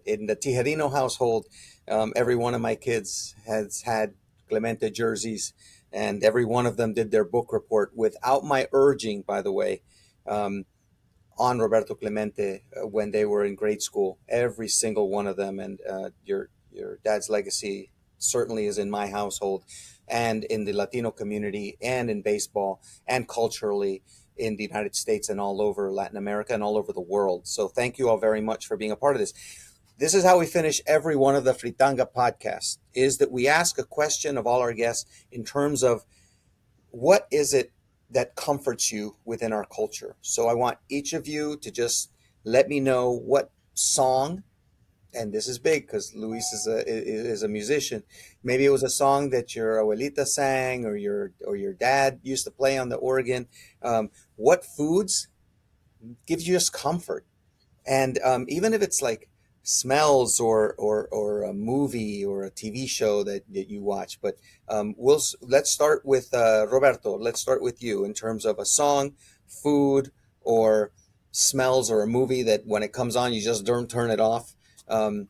In the Tijerino household, every one of my kids has had Clemente jerseys, and every one of them did their book report without my urging, by the way, um, on Roberto Clemente when they were in grade school. Every single one of them, and your dad's legacy certainly is in my household, and in the Latino community, and in baseball, and culturally in the United States and all over Latin America and all over the world. So thank you all very much for being a part of this. This is how we finish every one of the Fritanga podcasts, is that we ask a question of all our guests in terms of what is it that comforts you within our culture. So I want each of you to just let me know what song, and this is big because Luis is a musician. Maybe it was a song that your abuelita sang, or your dad used to play on the organ. What foods gives you just comfort? And even if it's like smells, or a movie or a TV show that you watch. But let's start with Roberto. Let's start with you in terms of a song, food, or smells, or a movie that when it comes on you just don't turn it off. Um,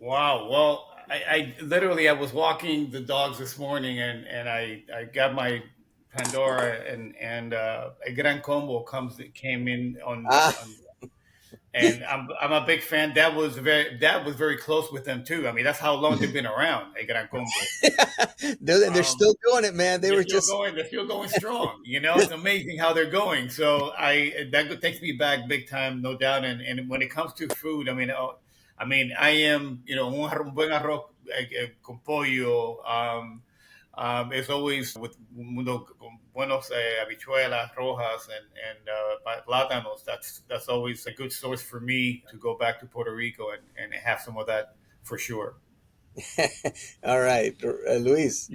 Wow. Well, I literally I was walking the dogs this morning, and I got my Pandora, and a Gran Combo came in ah, on and I'm a big fan. That was very close with them too. I mean, that's how long they've been around. A Gran Combo. they're Um, still doing it, man. They they're were still just going. They're still going strong. It's amazing how they're going. So that takes me back big time, no doubt. And when it comes to food, I mean, I am un buen arroz con pollo. It's always with buenos habichuelas rojas and plátanos. That's always a good source for me to go back to Puerto Rico and have some of that for sure. all right, Luis.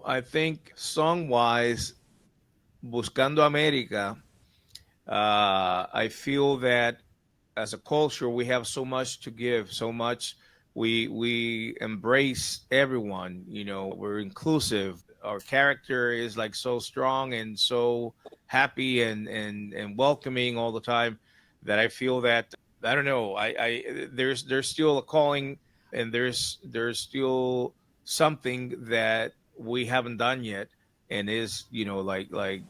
I think song wise, Buscando America, I feel that as a culture we have so much to give, so much. We embrace everyone. We're inclusive. Our character is like so strong and so happy and welcoming all the time, that I feel that I don't know. There's still a calling, and there's still something that we haven't done yet, and is like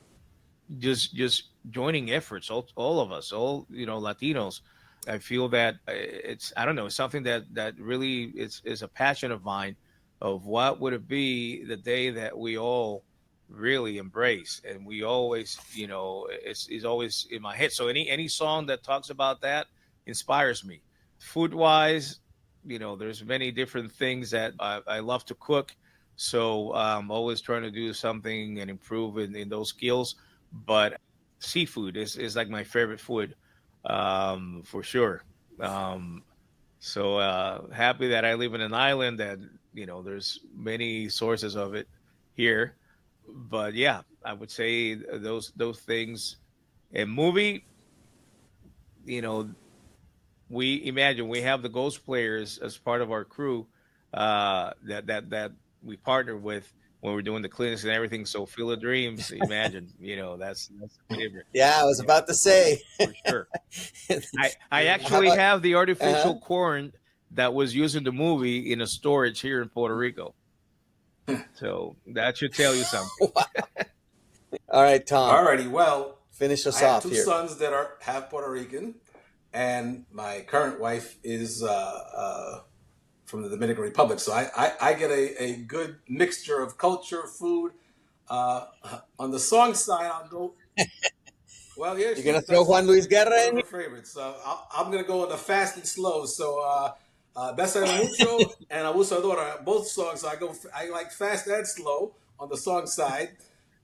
just joining efforts, all of us, all Latinos. I feel that it's, I don't know, it's something that really is a passion of mine, of what would it be the day that we all really embrace, and we always, it's always in my head. So any song that talks about that inspires me. Food wise, there's many different things that I love to cook, so I'm always trying to do something and improve in those skills. But seafood is like my favorite food, for sure. Um, so happy that I live in an island that there's many sources of it here. But yeah, I would say those things. And movie, you know, we imagine we have the Ghost players as part of our crew, that we partner with when we're doing the clinics and everything. So Field of Dreams, imagine, that's a favorite. Yeah, I was Yeah, about to say. for sure. I How actually about have the uh-huh. artificial corn that was used in the movie in a storage here in Puerto Rico. So that should tell you something. All right, Tom, Alrighty, well, finish I us have off two here. sons that are half Puerto Rican, and my current wife is from the Dominican Republic. So I get a good mixture of culture, food. On the song side, I'll go. Well, yeah, You're gonna throw Juan Luis Guerra one of in? her favorites. So I'm going to go on the fast and slow. So Besa de Mucho and Abusadora, both songs, I like fast and slow on the song side.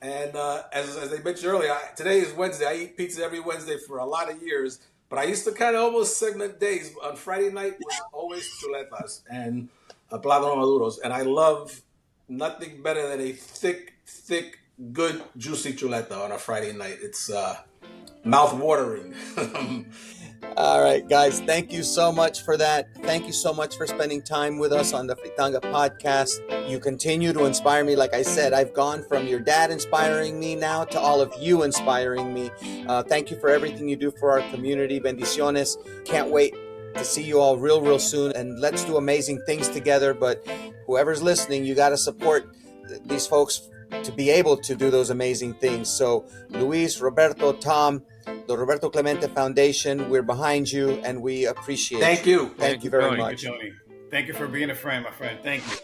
And as they mentioned earlier, today is Wednesday. I eat pizza every Wednesday for a lot of years. But I used to kind of almost segment days. On Friday night was always chuletas and plátano maduros. And I love nothing better than a thick, good, juicy chuleta on a Friday night. It's mouth watering. All right, guys, thank you so much for that. Thank you so much for spending time with us on the Fritanga podcast. You continue to inspire me. Like I said, I've gone from your dad inspiring me now to all of you inspiring me. Thank you for everything you do for our community. Bendiciones. Can't wait to see you all real soon. And let's do amazing things together. But whoever's listening, you got to support these folks to be able to do those amazing things. So Luis, Roberto, Tom, the Roberto Clemente Foundation, we're behind you and we appreciate Thank you. Thank you very Tony, much. Tony. Thank you for being a friend, my friend. Thank you.